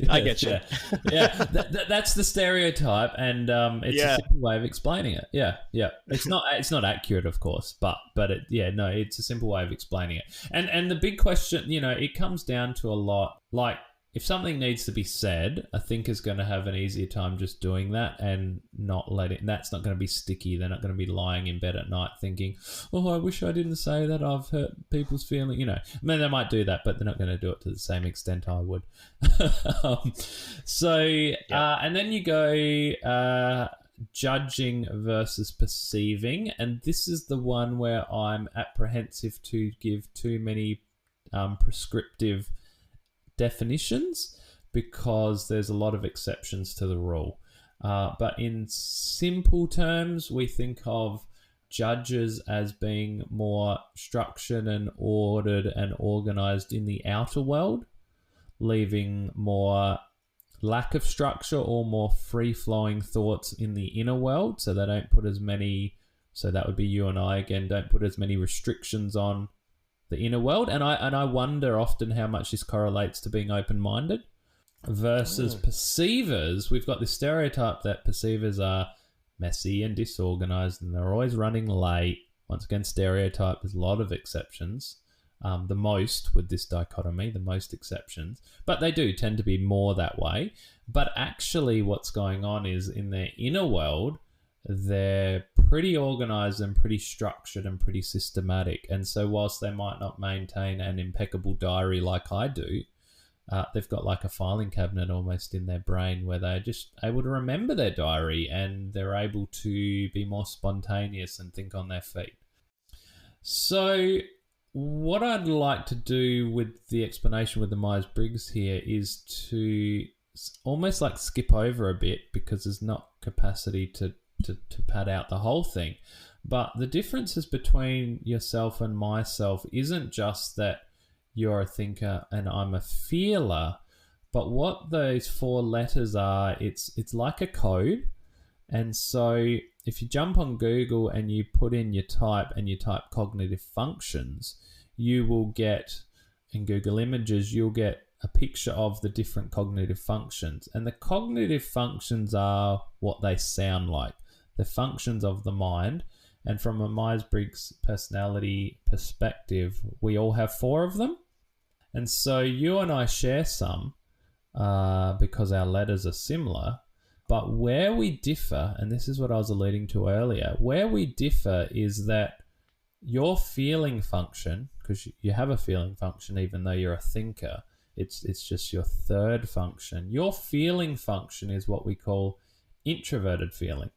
Yeah. That's the stereotype, and it's a simple way of explaining it. Yeah. It's not accurate, of course, but it's a simple way of explaining it. And the big question, it comes down to a lot like, if something needs to be said, a thinker's going to have an easier time just doing that and not that's not going to be sticky. They're not going to be lying in bed at night thinking, oh, I wish I didn't say that, I've hurt people's feelings. I mean, they might do that, but they're not going to do it to the same extent I would. And then you go judging versus perceiving. And this is the one where I'm apprehensive to give too many prescriptive definitions, because there's a lot of exceptions to the rule. But in simple terms, we think of judges as being more structured and ordered and organized in the outer world, leaving more lack of structure or more free-flowing thoughts in the inner world. So they don't put as many, so that would be you and I again, don't put as many restrictions on the inner world. And I wonder often how much this correlates to being open-minded versus perceivers. We've got this stereotype that perceivers are messy and disorganized and they're always running late. Once again, stereotype, there's a lot of exceptions. The most with this dichotomy, the most exceptions, but they do tend to be more that way. But actually what's going on is in their inner world, they're pretty organized and pretty structured and pretty systematic. And so whilst they might not maintain an impeccable diary like I do, they've got like a filing cabinet almost in their brain where they're just able to remember their diary and they're able to be more spontaneous and think on their feet. So what I'd like to do with the explanation with the Myers-Briggs here is to almost like skip over a bit, because there's not capacity to pad out the whole thing. But the differences between yourself and myself isn't just that you're a thinker and I'm a feeler, but what those four letters are, it's like a code. And so if you jump on Google and you put in your type and you type cognitive functions, you will get, in Google Images, you'll get a picture of the different cognitive functions. And the cognitive functions are what they sound like. The functions of the mind. And from a Myers-Briggs personality perspective, we all have four of them. And so you and I share some because our letters are similar. But where we differ, and this is what I was alluding to earlier, where we differ is that your feeling function, because you have a feeling function even though you're a thinker, it's just your third function. Your feeling function is what we call introverted feeling.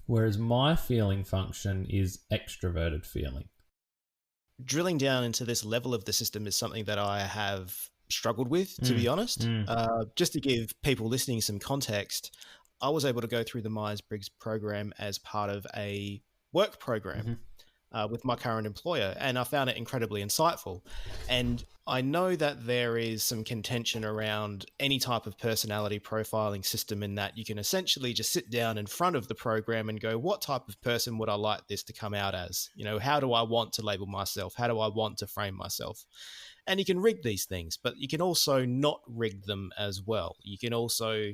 Whereas my feeling function is extroverted feeling. Drilling down into this level of the system is something that I have struggled with, to be honest. Just to give people listening some context, I was able to go through the Myers-Briggs program as part of a work program with my current employer, and I found it incredibly insightful. And I know that there is some contention around any type of personality profiling system, in that you can essentially just sit down in front of the program and go, what type of person would I like this to come out as? How do I want to label myself? How do I want to frame myself? And you can rig these things, but you can also not rig them as well. You can also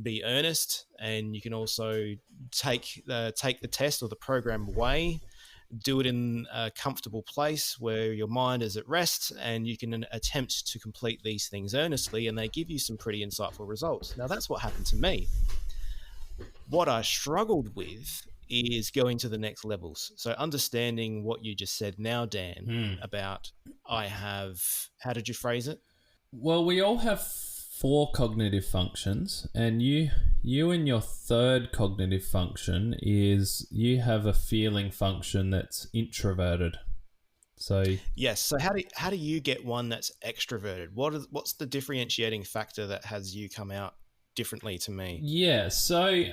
be earnest, and you can also take the test or the program away do it in a comfortable place where your mind is at rest, and you can attempt to complete these things earnestly, and they give you some pretty insightful results. Now, that's what happened to me. What I struggled with is going to the next levels. So understanding what you just said now, Dan, about how did you phrase it? Well, we all have 4 cognitive functions, and you in your third cognitive function is you have a feeling function that's introverted. So yes. So how do you get one that's extroverted? What's the differentiating factor that has you come out differently to me? Yeah. So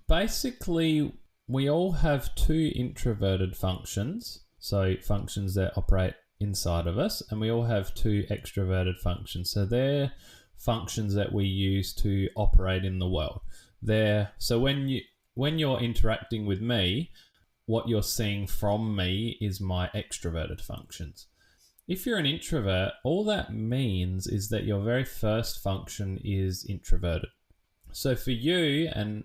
basically, we all have 2 introverted functions. So functions that operate inside of us, and we all have 2 extroverted functions. So they're functions that we use to operate in the world. So when you're interacting with me, what you're seeing from me is my extroverted functions. If you're an introvert, all that means is that your very first function is introverted. So for you and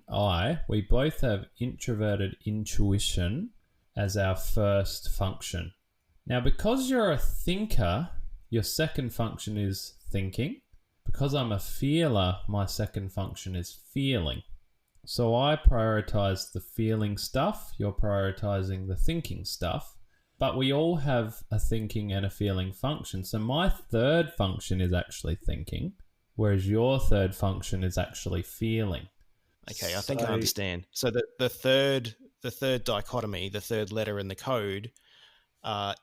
we both have introverted intuition as our first function. Now, because you're a thinker, your second function is thinking. Because I'm a feeler, my second function is feeling. So I prioritize the feeling stuff, you're prioritizing the thinking stuff, but we all have a thinking and a feeling function. So my third function is actually thinking, whereas your third function is actually feeling. Okay, I think I understand. So the third dichotomy, the third letter in the code,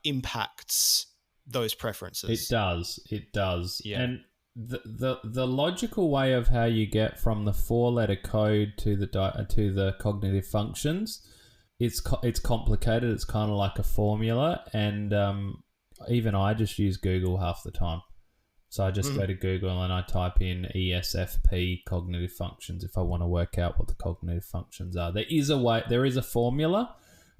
impacts those preferences. It does. Yeah. And the logical way of how you get from the 4-letter code to the cognitive functions, it's complicated. It's kind of like a formula, and even I just use Google half the time. So I just go to Google and I type in ESFP cognitive functions if I want to work out what the cognitive functions are. There is a formula,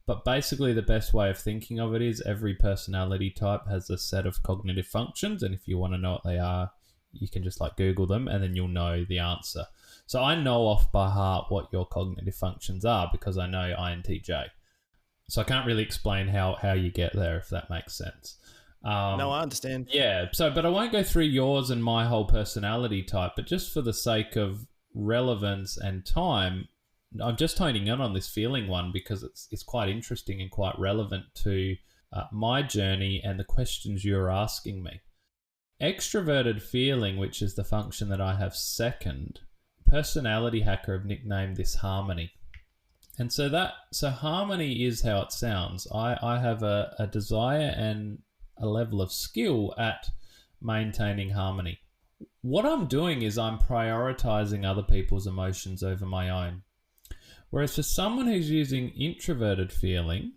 but basically the best way of thinking of it is every personality type has a set of cognitive functions, and if you want to know what they are, you can just Google them and then you'll know the answer. So I know off by heart what your cognitive functions are because I know INTJ. So I can't really explain how you get there, if that makes sense. No, I understand. Yeah. But I won't go through yours and my whole personality type, but just for the sake of relevance and time, I'm just honing in on this feeling one because it's quite interesting and quite relevant to my journey and the questions you're asking me. Extroverted feeling, which is the function that I have second, Personality Hacker have nicknamed this harmony. And so harmony is how it sounds. I have a desire and a level of skill at maintaining harmony. What I'm doing is I'm prioritizing other people's emotions over my own. Whereas for someone who's using introverted feeling,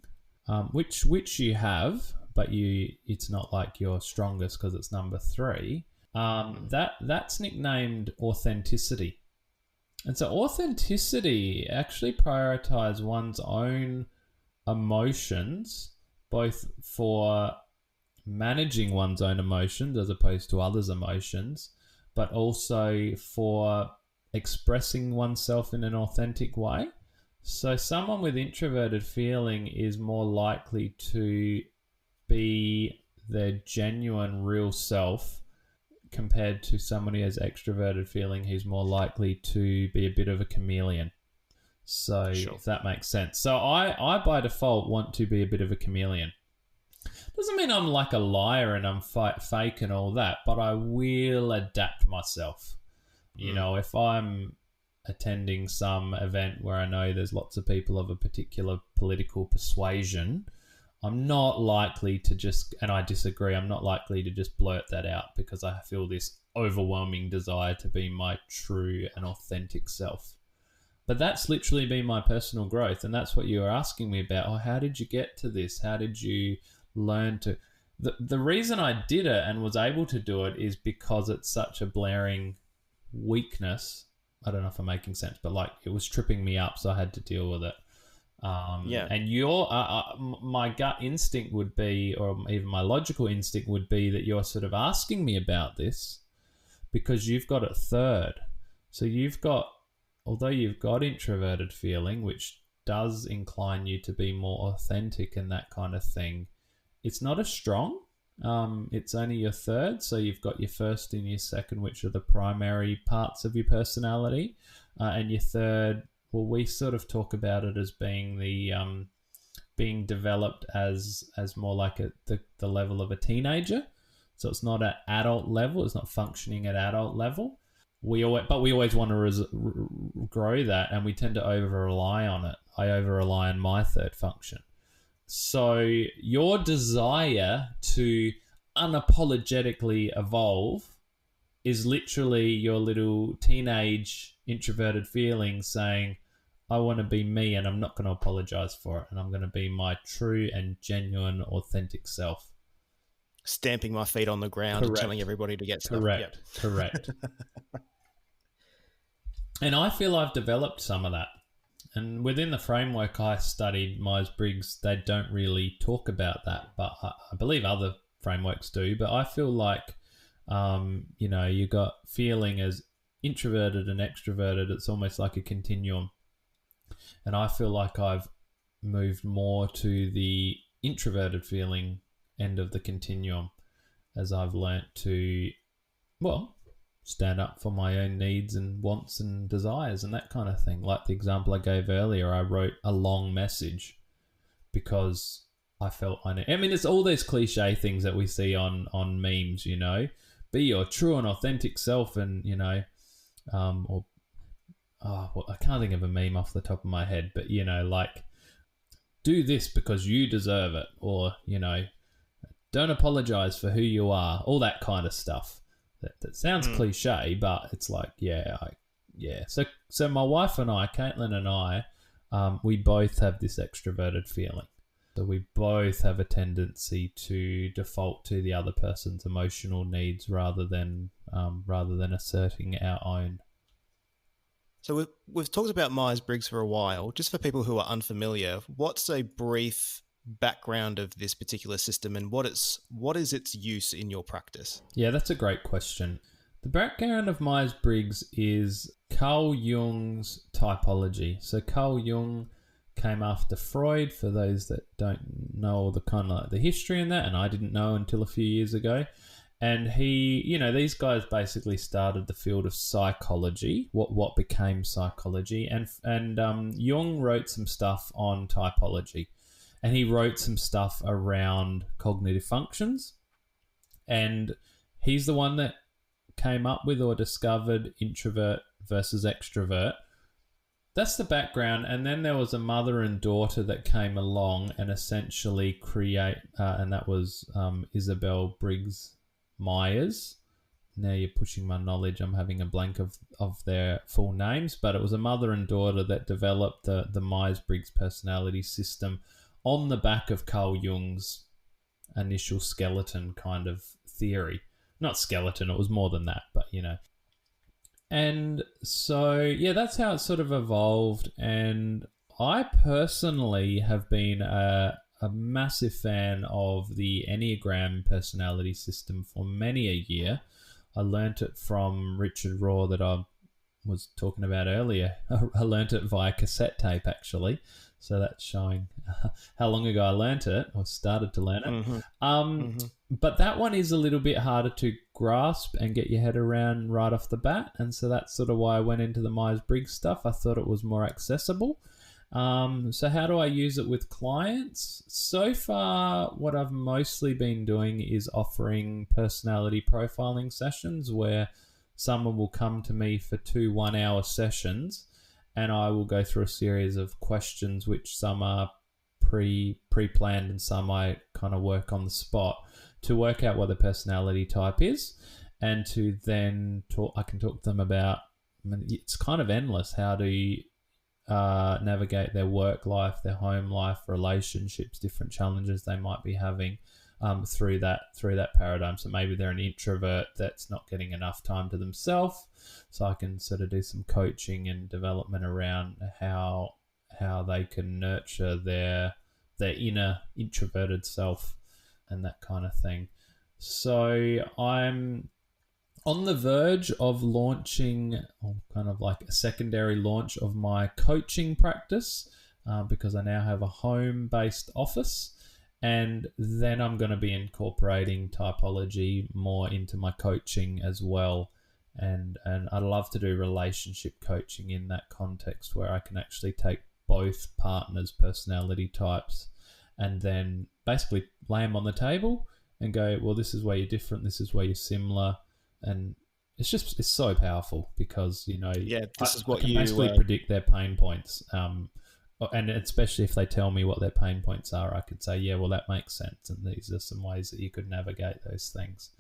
which you have, but it's not like your strongest because it's number 3, that's nicknamed authenticity. And so authenticity actually prioritizes one's own emotions, both for managing one's own emotions as opposed to others' emotions, but also for expressing oneself in an authentic way. So someone with introverted feeling is more likely to be their genuine real self compared to someone who has extroverted feeling who's more likely to be a bit of a chameleon. So If that makes sense. So I by default want to be a bit of a chameleon. Doesn't mean I'm like a liar and I'm fake and all that, but I will adapt myself. You know, if I'm attending some event where I know there's lots of people of a particular political persuasion, I'm not likely to and I disagree, I'm not likely to just blurt that out because I feel this overwhelming desire to be my true and authentic self. But that's literally been my personal growth, and that's what you were asking me about. Oh, how did you get to this? How did you learn to... The reason I did it and was able to do it is because it's such a blaring weakness. I don't know if I'm making sense, but it was tripping me up, so I had to deal with it. And my gut instinct would be, or even my logical instinct would be, that you're sort of asking me about this because you've got it third. So although you've got introverted feeling, which does incline you to be more authentic and that kind of thing, it's not as strong. It's only your third, so you've got your first and your second, which are the primary parts of your personality, and your third, well, we sort of talk about it as being the being developed as more like the level of a teenager. So it's not at adult level. It's not functioning at adult level. We always want to grow that, and we tend to over-rely on it. I over-rely on my third function. So your desire to unapologetically evolve is literally your little teenage introverted feeling saying, I want to be me and I'm not going to apologize for it, and I'm going to be my true and genuine authentic self. Stamping my feet on the ground and telling everybody to get stuff. Correct. And I feel I've developed some of that. And within the framework I studied, Myers-Briggs, they don't really talk about that, but I believe other frameworks do. But I feel like, you got feeling as introverted and extroverted. It's almost like a continuum. And I feel like I've moved more to the introverted feeling end of the continuum as I've learnt to, stand up for my own needs and wants and desires and that kind of thing. Like the example I gave earlier, I wrote a long message because I felt it's all those cliche things that we see on memes, be your true and authentic self, and I can't think of a meme off the top of my head, but like, do this because you deserve it, or don't apologize for who you are, all that kind of stuff. That sounds cliche, but it's like, So my wife and I, Caitlin and I, we both have this extroverted feeling. So we both have a tendency to default to the other person's emotional needs rather than asserting our own. So we've talked about Myers-Briggs for a while. Just for people who are unfamiliar, what's a brief background of this particular system, and what is its use in your practice? Yeah, that's a great question. The background of Myers-Briggs is Carl Jung's typology. So Carl Jung came after Freud, for those that don't know the kind of like the history in that, and I didn't know until a few years ago. And he, these guys basically started the field of psychology, what became psychology, and Jung wrote some stuff on typology. And he wrote some stuff around cognitive functions. And he's the one that came up with or discovered introvert versus extrovert. That's the background. And then there was a mother and daughter that came along and essentially and that was Isabel Briggs Myers. Now you're pushing my knowledge. I'm having a blank of their full names. But it was a mother and daughter that developed the Myers-Briggs personality system on the back of Carl Jung's initial skeleton kind of theory. Not skeleton, it was more than that, but And so, that's how it sort of evolved. And I personally have been a massive fan of the Enneagram personality system for many a year. I learnt it from Richard Raw that I was talking about earlier. I learnt it via cassette tape, actually. So that's showing how long ago I learnt it, or started to learn it. But that one is a little bit harder to grasp and get your head around right off the bat. And so that's sort of why I went into the Myers-Briggs stuff. I thought it was more accessible. So how do I use it with clients? So far, what I've mostly been doing is offering personality profiling sessions where someone will come to me for 2 one-hour sessions, and I will go through a series of questions, which some are pre-planned and some I kind of work on the spot to work out what the personality type is, and to then I can talk to them about, it's kind of endless, how to navigate their work life, their home life, relationships, different challenges they might be having through that paradigm. So maybe they're an introvert that's not getting enough time to themselves, so I can sort of do some coaching and development around how they can nurture their inner introverted self and that kind of thing. So I'm on the verge of launching, or kind of like a secondary launch of my coaching practice. because I now have a home-based office. And then I'm going to be incorporating typology more into my coaching as well. And I'd love to do relationship coaching in that context where I can actually take both partners' personality types and then basically lay them on the table and go, well, this is where you're different, this is where you're similar. And it's so powerful because, this is what I can you basically predict their pain points. And especially if they tell me what their pain points are, I could say, yeah, well, that makes sense. And these are some ways that you could navigate those things.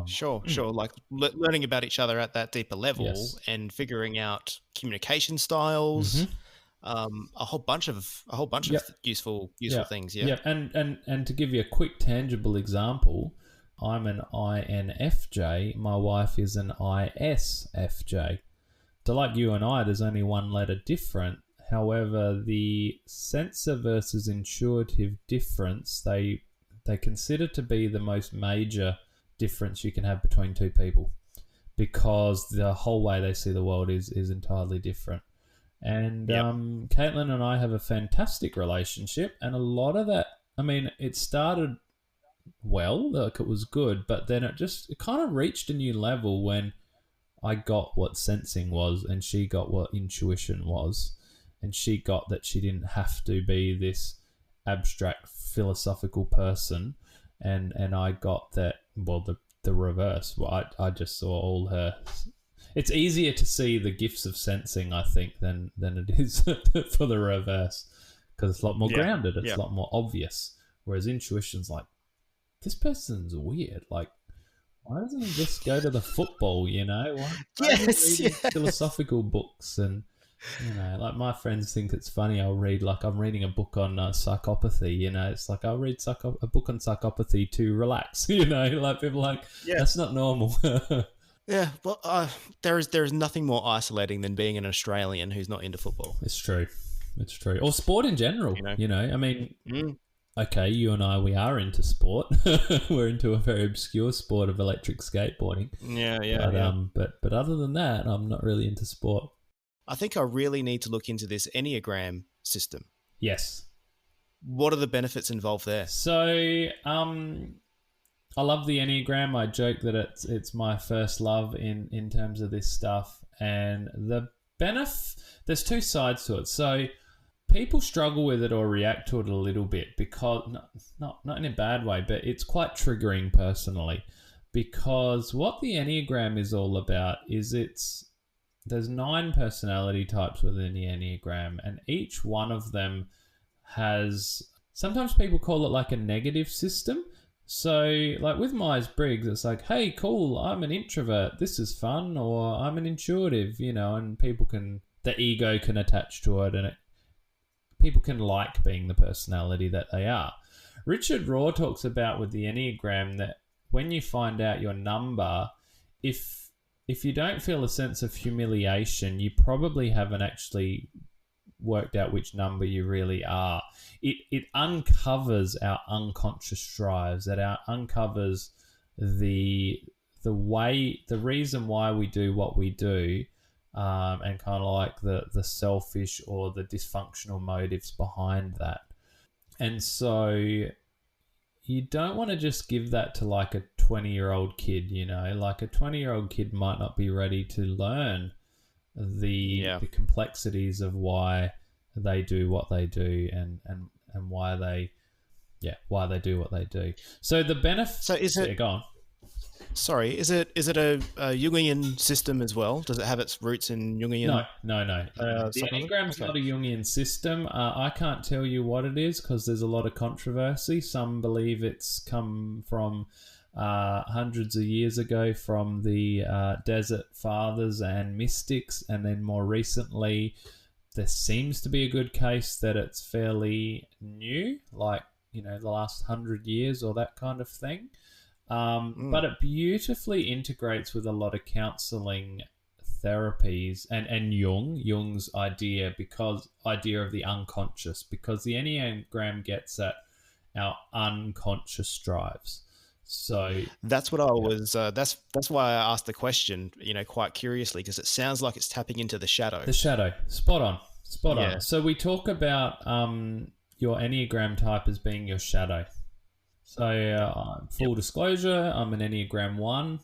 Sure. Like learning about each other at that deeper level, yes. and figuring out communication styles, a whole bunch of useful things. Yeah. Yeah. And to give you a quick tangible example, I'm an INFJ. My wife is an ISFJ. So like you and I, there's only one letter different. However, the sensor versus intuitive difference, they consider to be the most major difference you can have between two people, because the whole way they see the world is entirely different. And Caitlin and I have a fantastic relationship, and a lot of that, I mean, it started well, like it was good, but then it kind of reached a new level when I got what sensing was and she got what intuition was. And she got that she didn't have to be this abstract philosophical person, and I got that, well, the reverse. Well, I just saw all her. It's easier to see the gifts of sensing, I think, than it is for the reverse, because it's a lot more grounded. It's a lot more obvious. Whereas intuition's like, this person's weird. Like, why doesn't he just go to the football? Why is he reading philosophical books? And like my friends think it's funny. I'll read, like I'm reading a book on psychopathy. It's like I'll read a book on psychopathy to relax. Like people are like, that's not normal. Yeah, well, there is nothing more isolating than being an Australian who's not into football. It's true, or sport in general. I mean, okay, you and I, we are into sport. We're into a very obscure sport of electric skateboarding. But other than that, I'm not really into sport. I think I really need to look into this Enneagram system. Yes. What are the benefits involved there? So, I love the Enneagram. I joke that it's my first love in terms of this stuff. And there's two sides to it. So, people struggle with it or react to it a little bit because, not in a bad way, but it's quite triggering personally. Because what the Enneagram is all about is there's 9 personality types within the Enneagram, and each one of them has, sometimes people call it like a negative system. So like with Myers-Briggs, it's like, hey, cool, I'm an introvert, this is fun, or I'm an intuitive, and the ego can attach to it, and people can like being the personality that they are. Richard Rohr talks about with the Enneagram that when you find out your number, if you don't feel a sense of humiliation, you probably haven't actually worked out which number you really are. It uncovers our unconscious drives, uncovers the reason why we do what we do, and kind of like the selfish or the dysfunctional motives behind that. And so you don't want to just give that to like a 20-year-old kid, like a 20-year-old kid might not be ready to learn the complexities of why they do what they do and why they do what they do. So the benefit. So is it? Go on. Sorry, is it a Jungian system as well? Does it have its roots in Jungian? No. The Enneagram's not a Jungian system. I can't tell you what it is because there's a lot of controversy. Some believe it's come from hundreds of years ago from the Desert Fathers and mystics, and then more recently there seems to be a good case that it's fairly new, like the last 100 years or that kind of thing. But it beautifully integrates with a lot of counselling therapies and Jung's idea of the unconscious, because the Enneagram gets at our unconscious drives. So that's what I was. That's why I asked the question. Quite curiously, because it sounds like it's tapping into the shadow. The shadow, spot on. Spot Yeah. on. So we talk about your Enneagram type as being your shadow. So full disclosure, I'm an Enneagram 1.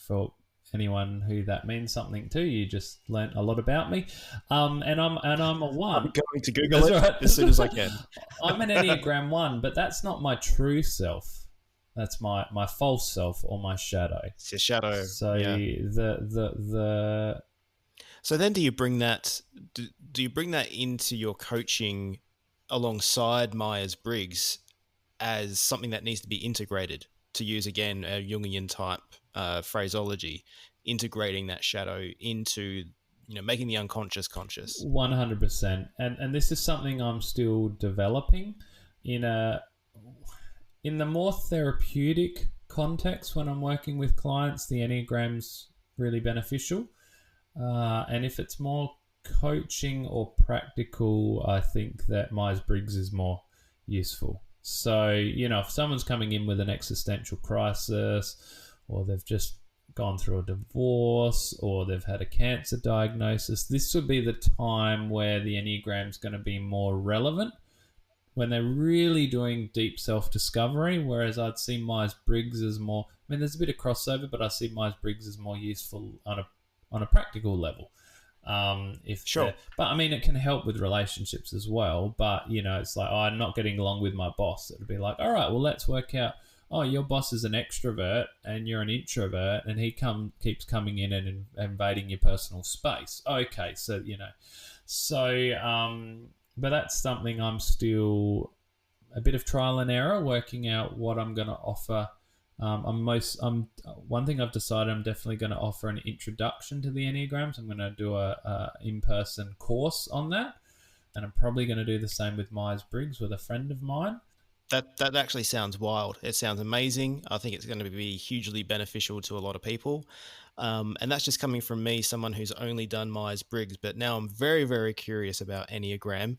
For anyone who that means something to, you just learnt a lot about me. And I'm a 1. I'm going to Google it right. as soon as I can. I'm an Enneagram 1, but that's not my true self. That's my false self or my shadow. It's your shadow. So yeah. the So then do you bring that into your coaching alongside Myers-Briggs as something that needs to be integrated, to use again a Jungian type phraseology, integrating that shadow into, making the unconscious conscious? 100%. And this is something I'm still developing in the more therapeutic context. When I'm working with clients, the Enneagram's really beneficial. And if it's more coaching or practical, I think that Myers-Briggs is more useful. So, if someone's coming in with an existential crisis, or they've just gone through a divorce, or they've had a cancer diagnosis, this would be the time where the Enneagram's going to be more relevant, when they're really doing deep self-discovery, whereas I'd see Myers-Briggs as more, there's a bit of crossover, but I see Myers-Briggs as more useful on a practical level. Sure. But it can help with relationships as well. But it's like, I'm not getting along with my boss. It'd be like, all right, well, let's work out. Oh, your boss is an extrovert and you're an introvert, and he keeps coming in and invading your personal space. Okay, so but that's something I'm still a bit of trial and error, working out what I'm going to offer. One thing I've decided, I'm definitely going to offer an introduction to the Enneagrams. I'm going to do a in-person course on that, and I'm probably going to do the same with Myers-Briggs with a friend of mine. That actually sounds wild. It sounds amazing. I think it's going to be hugely beneficial to a lot of people. And that's just coming from me, someone who's only done Myers-Briggs, but now I'm very, very curious about Enneagram.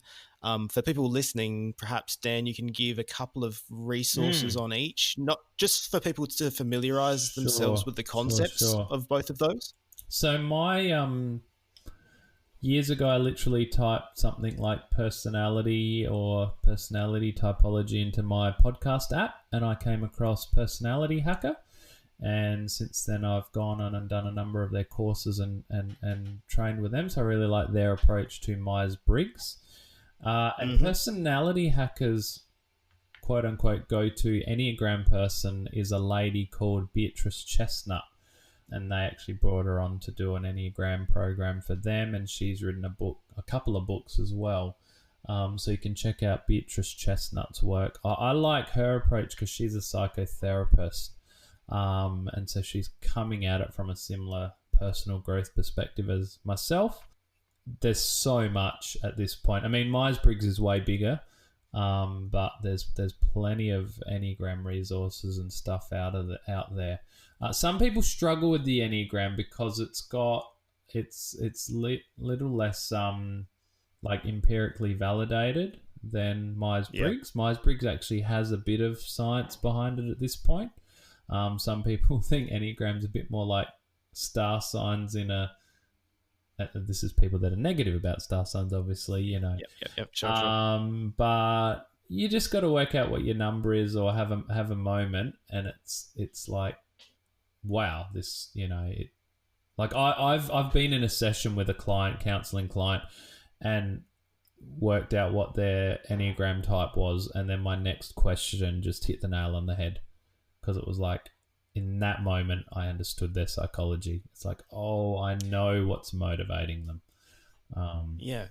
For people listening, perhaps, Dan, you can give a couple of resources on each, not just for people to familiarize themselves with the concepts of both of those. So my years ago, I literally typed something like personality or personality typology into my podcast app, and I came across Personality Hacker. And since then, I've gone on and done a number of their courses and trained with them. So I really like their approach to Myers-Briggs. And Personality Hacker's quote-unquote go-to Enneagram person is a lady called Beatrice Chestnut. And they actually brought her on to do an Enneagram program for them. And she's written a couple of books as well. So you can check out Beatrice Chestnut's work. I like her approach because she's a psychotherapist. And so she's coming at it from a similar personal growth perspective as myself. There's so much at this point. Myers-Briggs is way bigger, but there's plenty of Enneagram resources and stuff out there. Some people struggle with the Enneagram because it's little less like empirically validated than Myers-Briggs. Yeah. Myers-Briggs actually has a bit of science behind it at this point. Some people think Enneagram's a bit more like star signs this is people that are negative about star signs, obviously, Yep. Sure. But you just got to work out what your number is, or have a moment, and it's like, wow, this, like I've been in a session with a client, counseling client, and worked out what their Enneagram type was, and then my next question just hit the nail on the head, because it was like, in that moment, I understood their psychology. It's like, oh, I know what's motivating them. Yeah.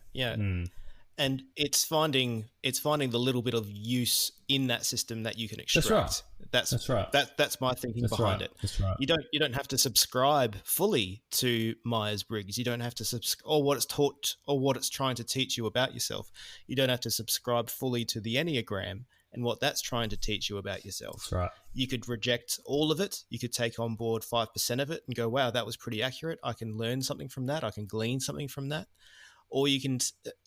And it's finding the little bit of use in that system that you can extract. That's right. That's my thinking behind it. That's right. You don't have to subscribe fully to Myers-Briggs. You don't have to or what it's taught or what it's trying to teach you about yourself. You don't have to subscribe fully to the Enneagram and what that's trying to teach you about yourself. That's right. You could reject all of it. You could take on board 5% of it and go, wow, that was pretty accurate. I can learn something from that. I can glean something from that. Or you can,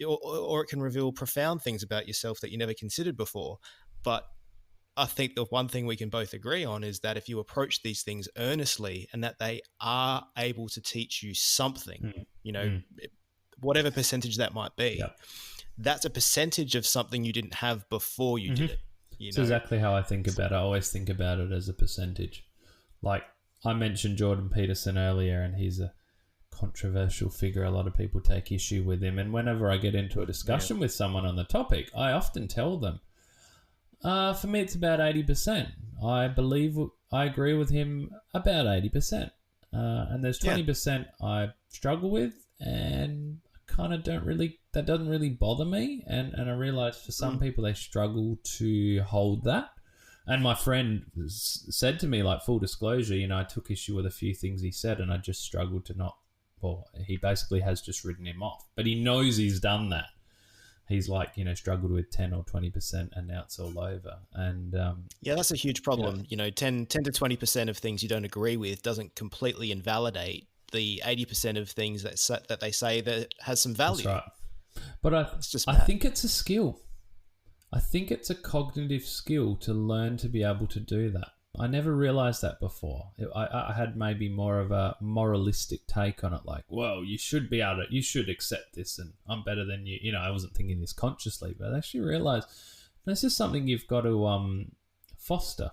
or it can reveal profound things about yourself that you never considered before. But I think the one thing we can both agree on is that if you approach these things earnestly and that they are able to teach you something, whatever percentage that might be, Yep. that's a percentage of something you didn't have before you did it. It's exactly how I think about it. I always think about it as a percentage. Like I mentioned Jordan Peterson earlier, and he's a controversial figure. A lot of people take issue with him. And whenever I get into a discussion with someone on the topic, I often tell them, for me, it's about 80%. I agree with him about 80%. And there's 20% I struggle with, and kind of that doesn't really bother me. And I realize for some people, they struggle to hold that. And my friend said to me, like, full disclosure, I took issue with a few things he said, and I just struggled to not, well, he basically has just written him off. But he knows he's done that. He's like, struggled with 10 or 20%, and now it's all over. And that's a huge problem. 10 to 20% of things you don't agree with doesn't completely invalidate the 80% of things that they say that has some value. That's right. But I think it's a skill. I think it's a cognitive skill to learn to be able to do that. I never realized that before. I had maybe more of a moralistic take on it, like, well, you should accept this, and I'm better than you. I wasn't thinking this consciously, but I actually realized this is something you've got to foster.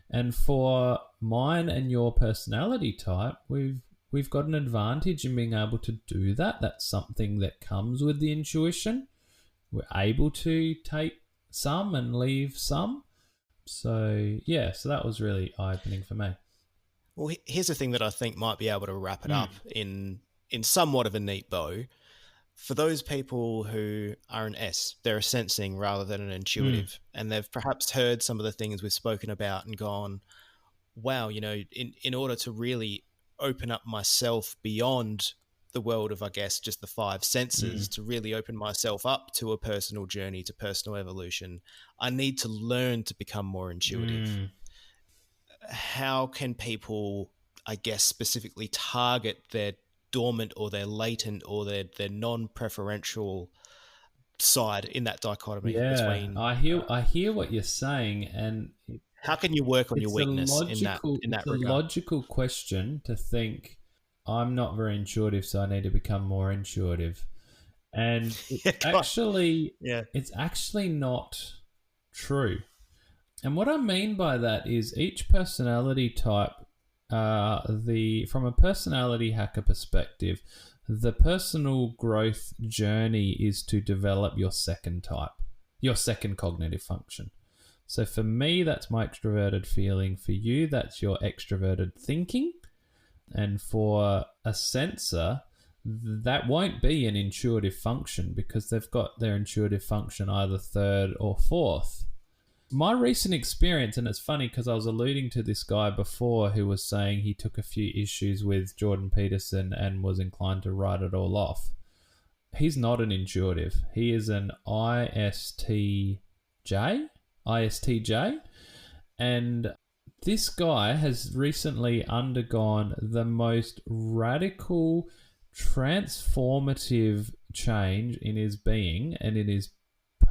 And for mine and your personality type, we've got an advantage in being able to do that. That's something that comes with the intuition. We're able to take some and leave some. So that was really eye-opening for me. Well, here's the thing that I think might be able to wrap it up in somewhat of a neat bow. For those people who are an S, they're a sensing rather than an intuitive, and they've perhaps heard some of the things we've spoken about and gone, wow, in order to really open up myself beyond the world of, I guess, just the five senses, to really open myself up to a personal journey, to personal evolution, I need to learn to become more intuitive. How can people, I guess, specifically target their dormant or their latent or their non-preferential side in that dichotomy between... I hear what you're saying, and how can you work on your weakness in that regard? It's a logical question to think, I'm not very intuitive, so I need to become more intuitive. And it's actually not true. And what I mean by that is each personality type, from a personality hacker perspective, the personal growth journey is to develop your second type, your second cognitive function. So for me, that's my extroverted feeling. For you, that's your extroverted thinking. And for a sensor, that won't be an intuitive function because they've got their intuitive function either third or fourth. My recent experience, and it's funny because I was alluding to this guy before who was saying he took a few issues with Jordan Peterson and was inclined to write it all off. He's not an intuitive. He is an ISTJ. And this guy has recently undergone the most radical, transformative change in his being and in his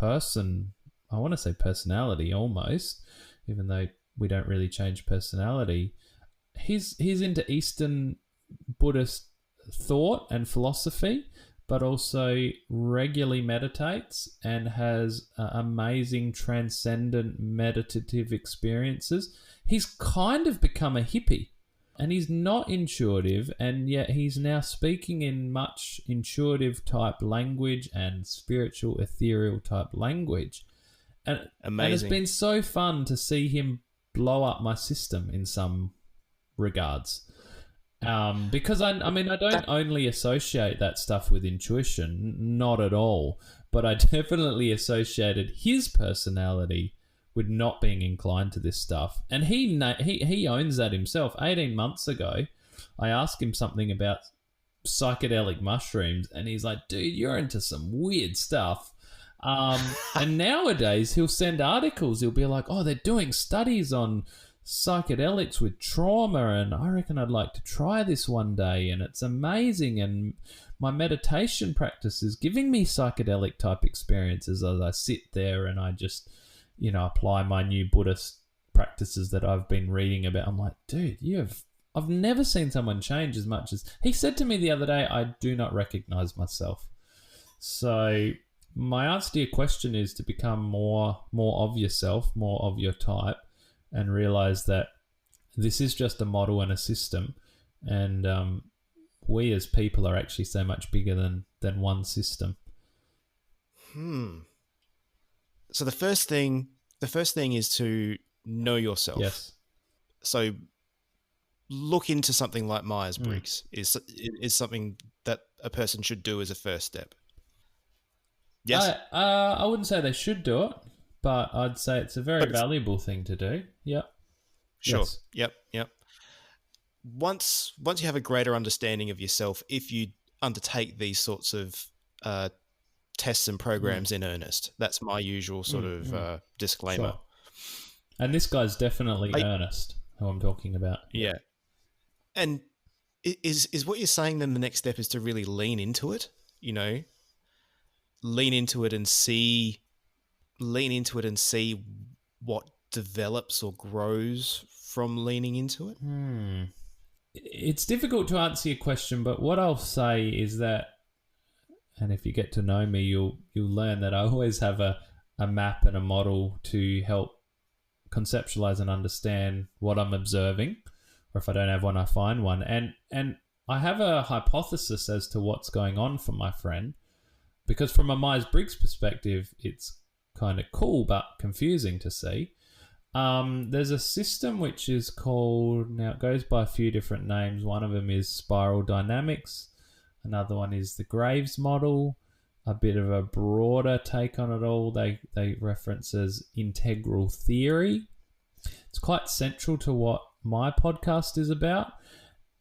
I want to say personality almost, even though we don't really change personality. He's into Eastern Buddhist thought and philosophy, but also regularly meditates and has amazing transcendent meditative experiences. He's kind of become a hippie, and he's not intuitive, and yet he's now speaking in much intuitive type language and spiritual ethereal type language. And it's been so fun to see him blow up my system in some regards. Because I don't only associate that stuff with intuition, not at all, but I definitely associated his personality with not being inclined to this stuff. And he owns that himself. 18 months ago, I asked him something about psychedelic mushrooms, and he's like, dude, you're into some weird stuff. And nowadays, he'll send articles. He'll be like, oh, they're doing studies on psychedelics with trauma, and I reckon I'd like to try this one day, and it's amazing, and my meditation practice is giving me psychedelic type experiences as I sit there and I just apply my new Buddhist practices that I've been reading about. I'm like, dude, I've never seen someone change as much as he said to me the other day. I do not recognize myself. So my answer to your question is to become more of yourself, more of your type, and realize that this is just a model and a system, and we as people are actually so much bigger than one system. So the first thing is to know yourself. Yes. So look into something like Myers-Briggs is something that a person should do as a first step. Yes. I wouldn't say they should do it, but I'd say it's a very But valuable thing to do. Yep. Sure. Yes. Yep. Once you have a greater understanding of yourself, if you undertake these sorts of tests and programs in earnest, that's my usual sort of disclaimer. Sure. And this guy's definitely earnest, who I'm talking about. Yeah. And is what you're saying then the next step is to really lean into it, lean into it and see what develops or grows from leaning into it? It's difficult to answer your question, but what I'll say is that, and if you get to know me, you'll learn that I always have a map and a model to help conceptualize and understand what I'm observing, or if I don't have one, I find one. And I have a hypothesis as to what's going on for my friend, because from a Myers-Briggs perspective, it's kind of cool but confusing to see. There's a system which is called, now it goes by a few different names. One of them is Spiral Dynamics. Another one is the Graves model. A bit of a broader take on it all, they reference as integral theory. It's quite central to what my podcast is about.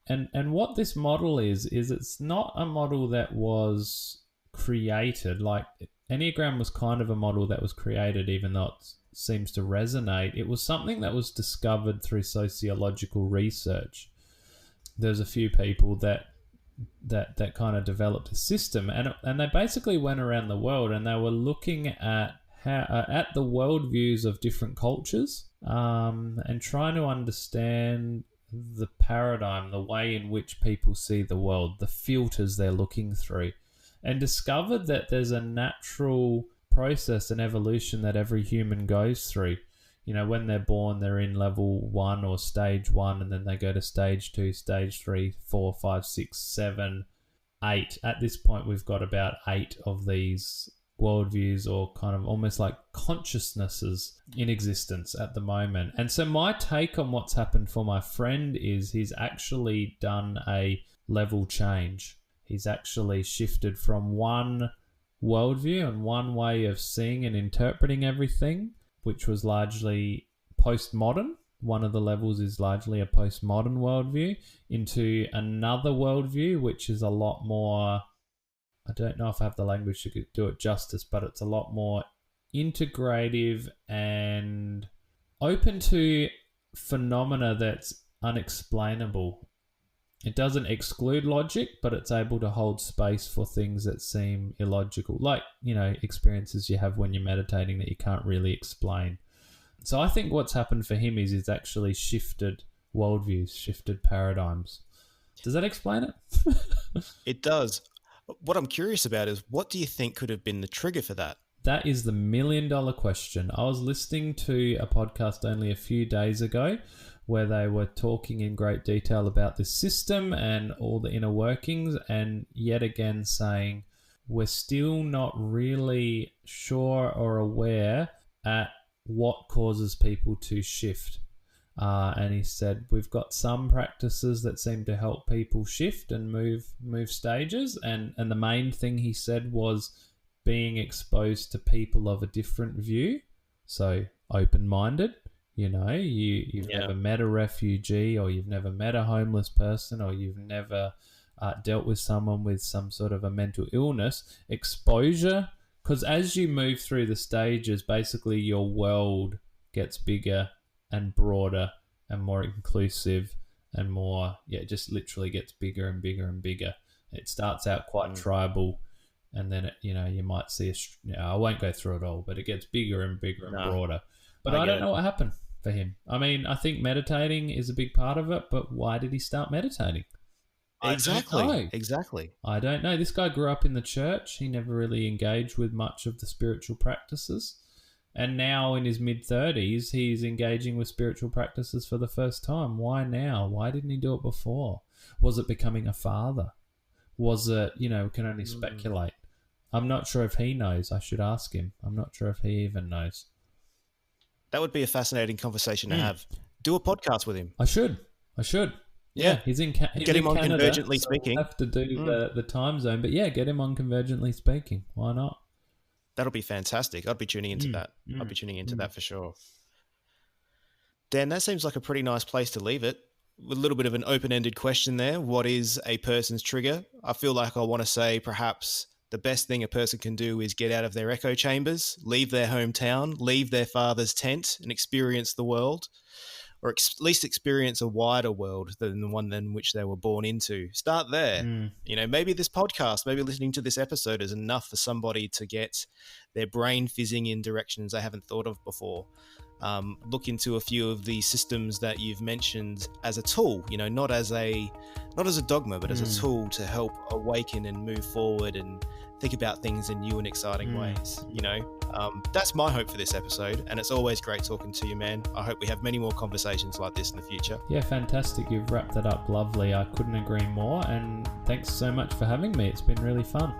And what this model is it's not a model that was created. Like Enneagram was kind of a model that was created, even though it seems to resonate. It was something that was discovered through sociological research. There's a few people that kind of developed a system, and they basically went around the world and they were looking at how at the worldviews of different cultures, and trying to understand the paradigm, the way in which people see the world, the filters they're looking through, and discovered that there's a natural process and evolution that every human goes through. When they're born, they're in level 1 or stage 1, and then they go to stage 2, stage 3, 4, 5, 6, 7, 8. At this point, we've got about 8 of these worldviews, or kind of almost like consciousnesses in existence at the moment. And so my take on what's happened for my friend is he's actually done a level change. He's actually shifted from one worldview and one way of seeing and interpreting everything, which was largely postmodern. One of the levels is largely a postmodern worldview, into another worldview, which is a lot more, I don't know if I have the language to do it justice, but it's a lot more integrative and open to phenomena that's unexplainable. It doesn't exclude logic, but it's able to hold space for things that seem illogical, like, experiences you have when you're meditating that you can't really explain. So I think what's happened for him is he's actually shifted worldviews, shifted paradigms. Does that explain it? It does. What I'm curious about is, what do you think could have been the trigger for that? That is the $1 million question. I was listening to a podcast only a few days ago where they were talking in great detail about this system and all the inner workings, and yet again saying we're still not really sure or aware at what causes people to shift. And he said, we've got some practices that seem to help people shift and move stages. And the main thing he said was being exposed to people of a different view. So open-minded, you've never met a refugee, or you've never met a homeless person, or you've never dealt with someone with some sort of a mental illness. Exposure, because as you move through the stages, basically your world gets bigger and broader and more inclusive and more, it just literally gets bigger and bigger and bigger. It starts out quite tribal, and then you might see I won't go through it all, but it gets bigger and bigger and broader. But I don't know what happened for him. I mean, I think meditating is a big part of it, but why did he start meditating? Exactly. Exactly. I don't know. This guy grew up in the church. He never really engaged with much of the spiritual practices. And now in his mid-30s, he's engaging with spiritual practices for the first time. Why now? Why didn't he do it before? Was it becoming a father? Was it, we can only speculate. I'm not sure if he knows. I should ask him. I'm not sure if he even knows. That would be a fascinating conversation to have. Do a podcast with him. I should. Yeah, he's in Canada. Get him on Convergently Speaking. We'll have to do the time zone. But yeah, get him on Convergently Speaking. Why not? That'll be fantastic. I'd be tuning into that. I'd be tuning into that for sure. Dan, that seems like a pretty nice place to leave it. With a little bit of an open-ended question there. What is a person's trigger? I feel like I want to say perhaps the best thing a person can do is get out of their echo chambers, leave their hometown, leave their father's tent and experience the world, or at least experience a wider world than the one in which they were born into. Start there. Maybe this podcast, maybe listening to this episode is enough for somebody to get their brain fizzing in directions they haven't thought of before. Look into a few of the systems that you've mentioned as a tool, not as a dogma, but as a tool to help awaken and move forward and think about things in new and exciting ways. That's my hope for this episode, and it's always great talking to you, man. I hope we have many more conversations like this in the future. Yeah, fantastic. You've wrapped that up lovely. I couldn't agree more, and thanks so much for having me. It's been really fun.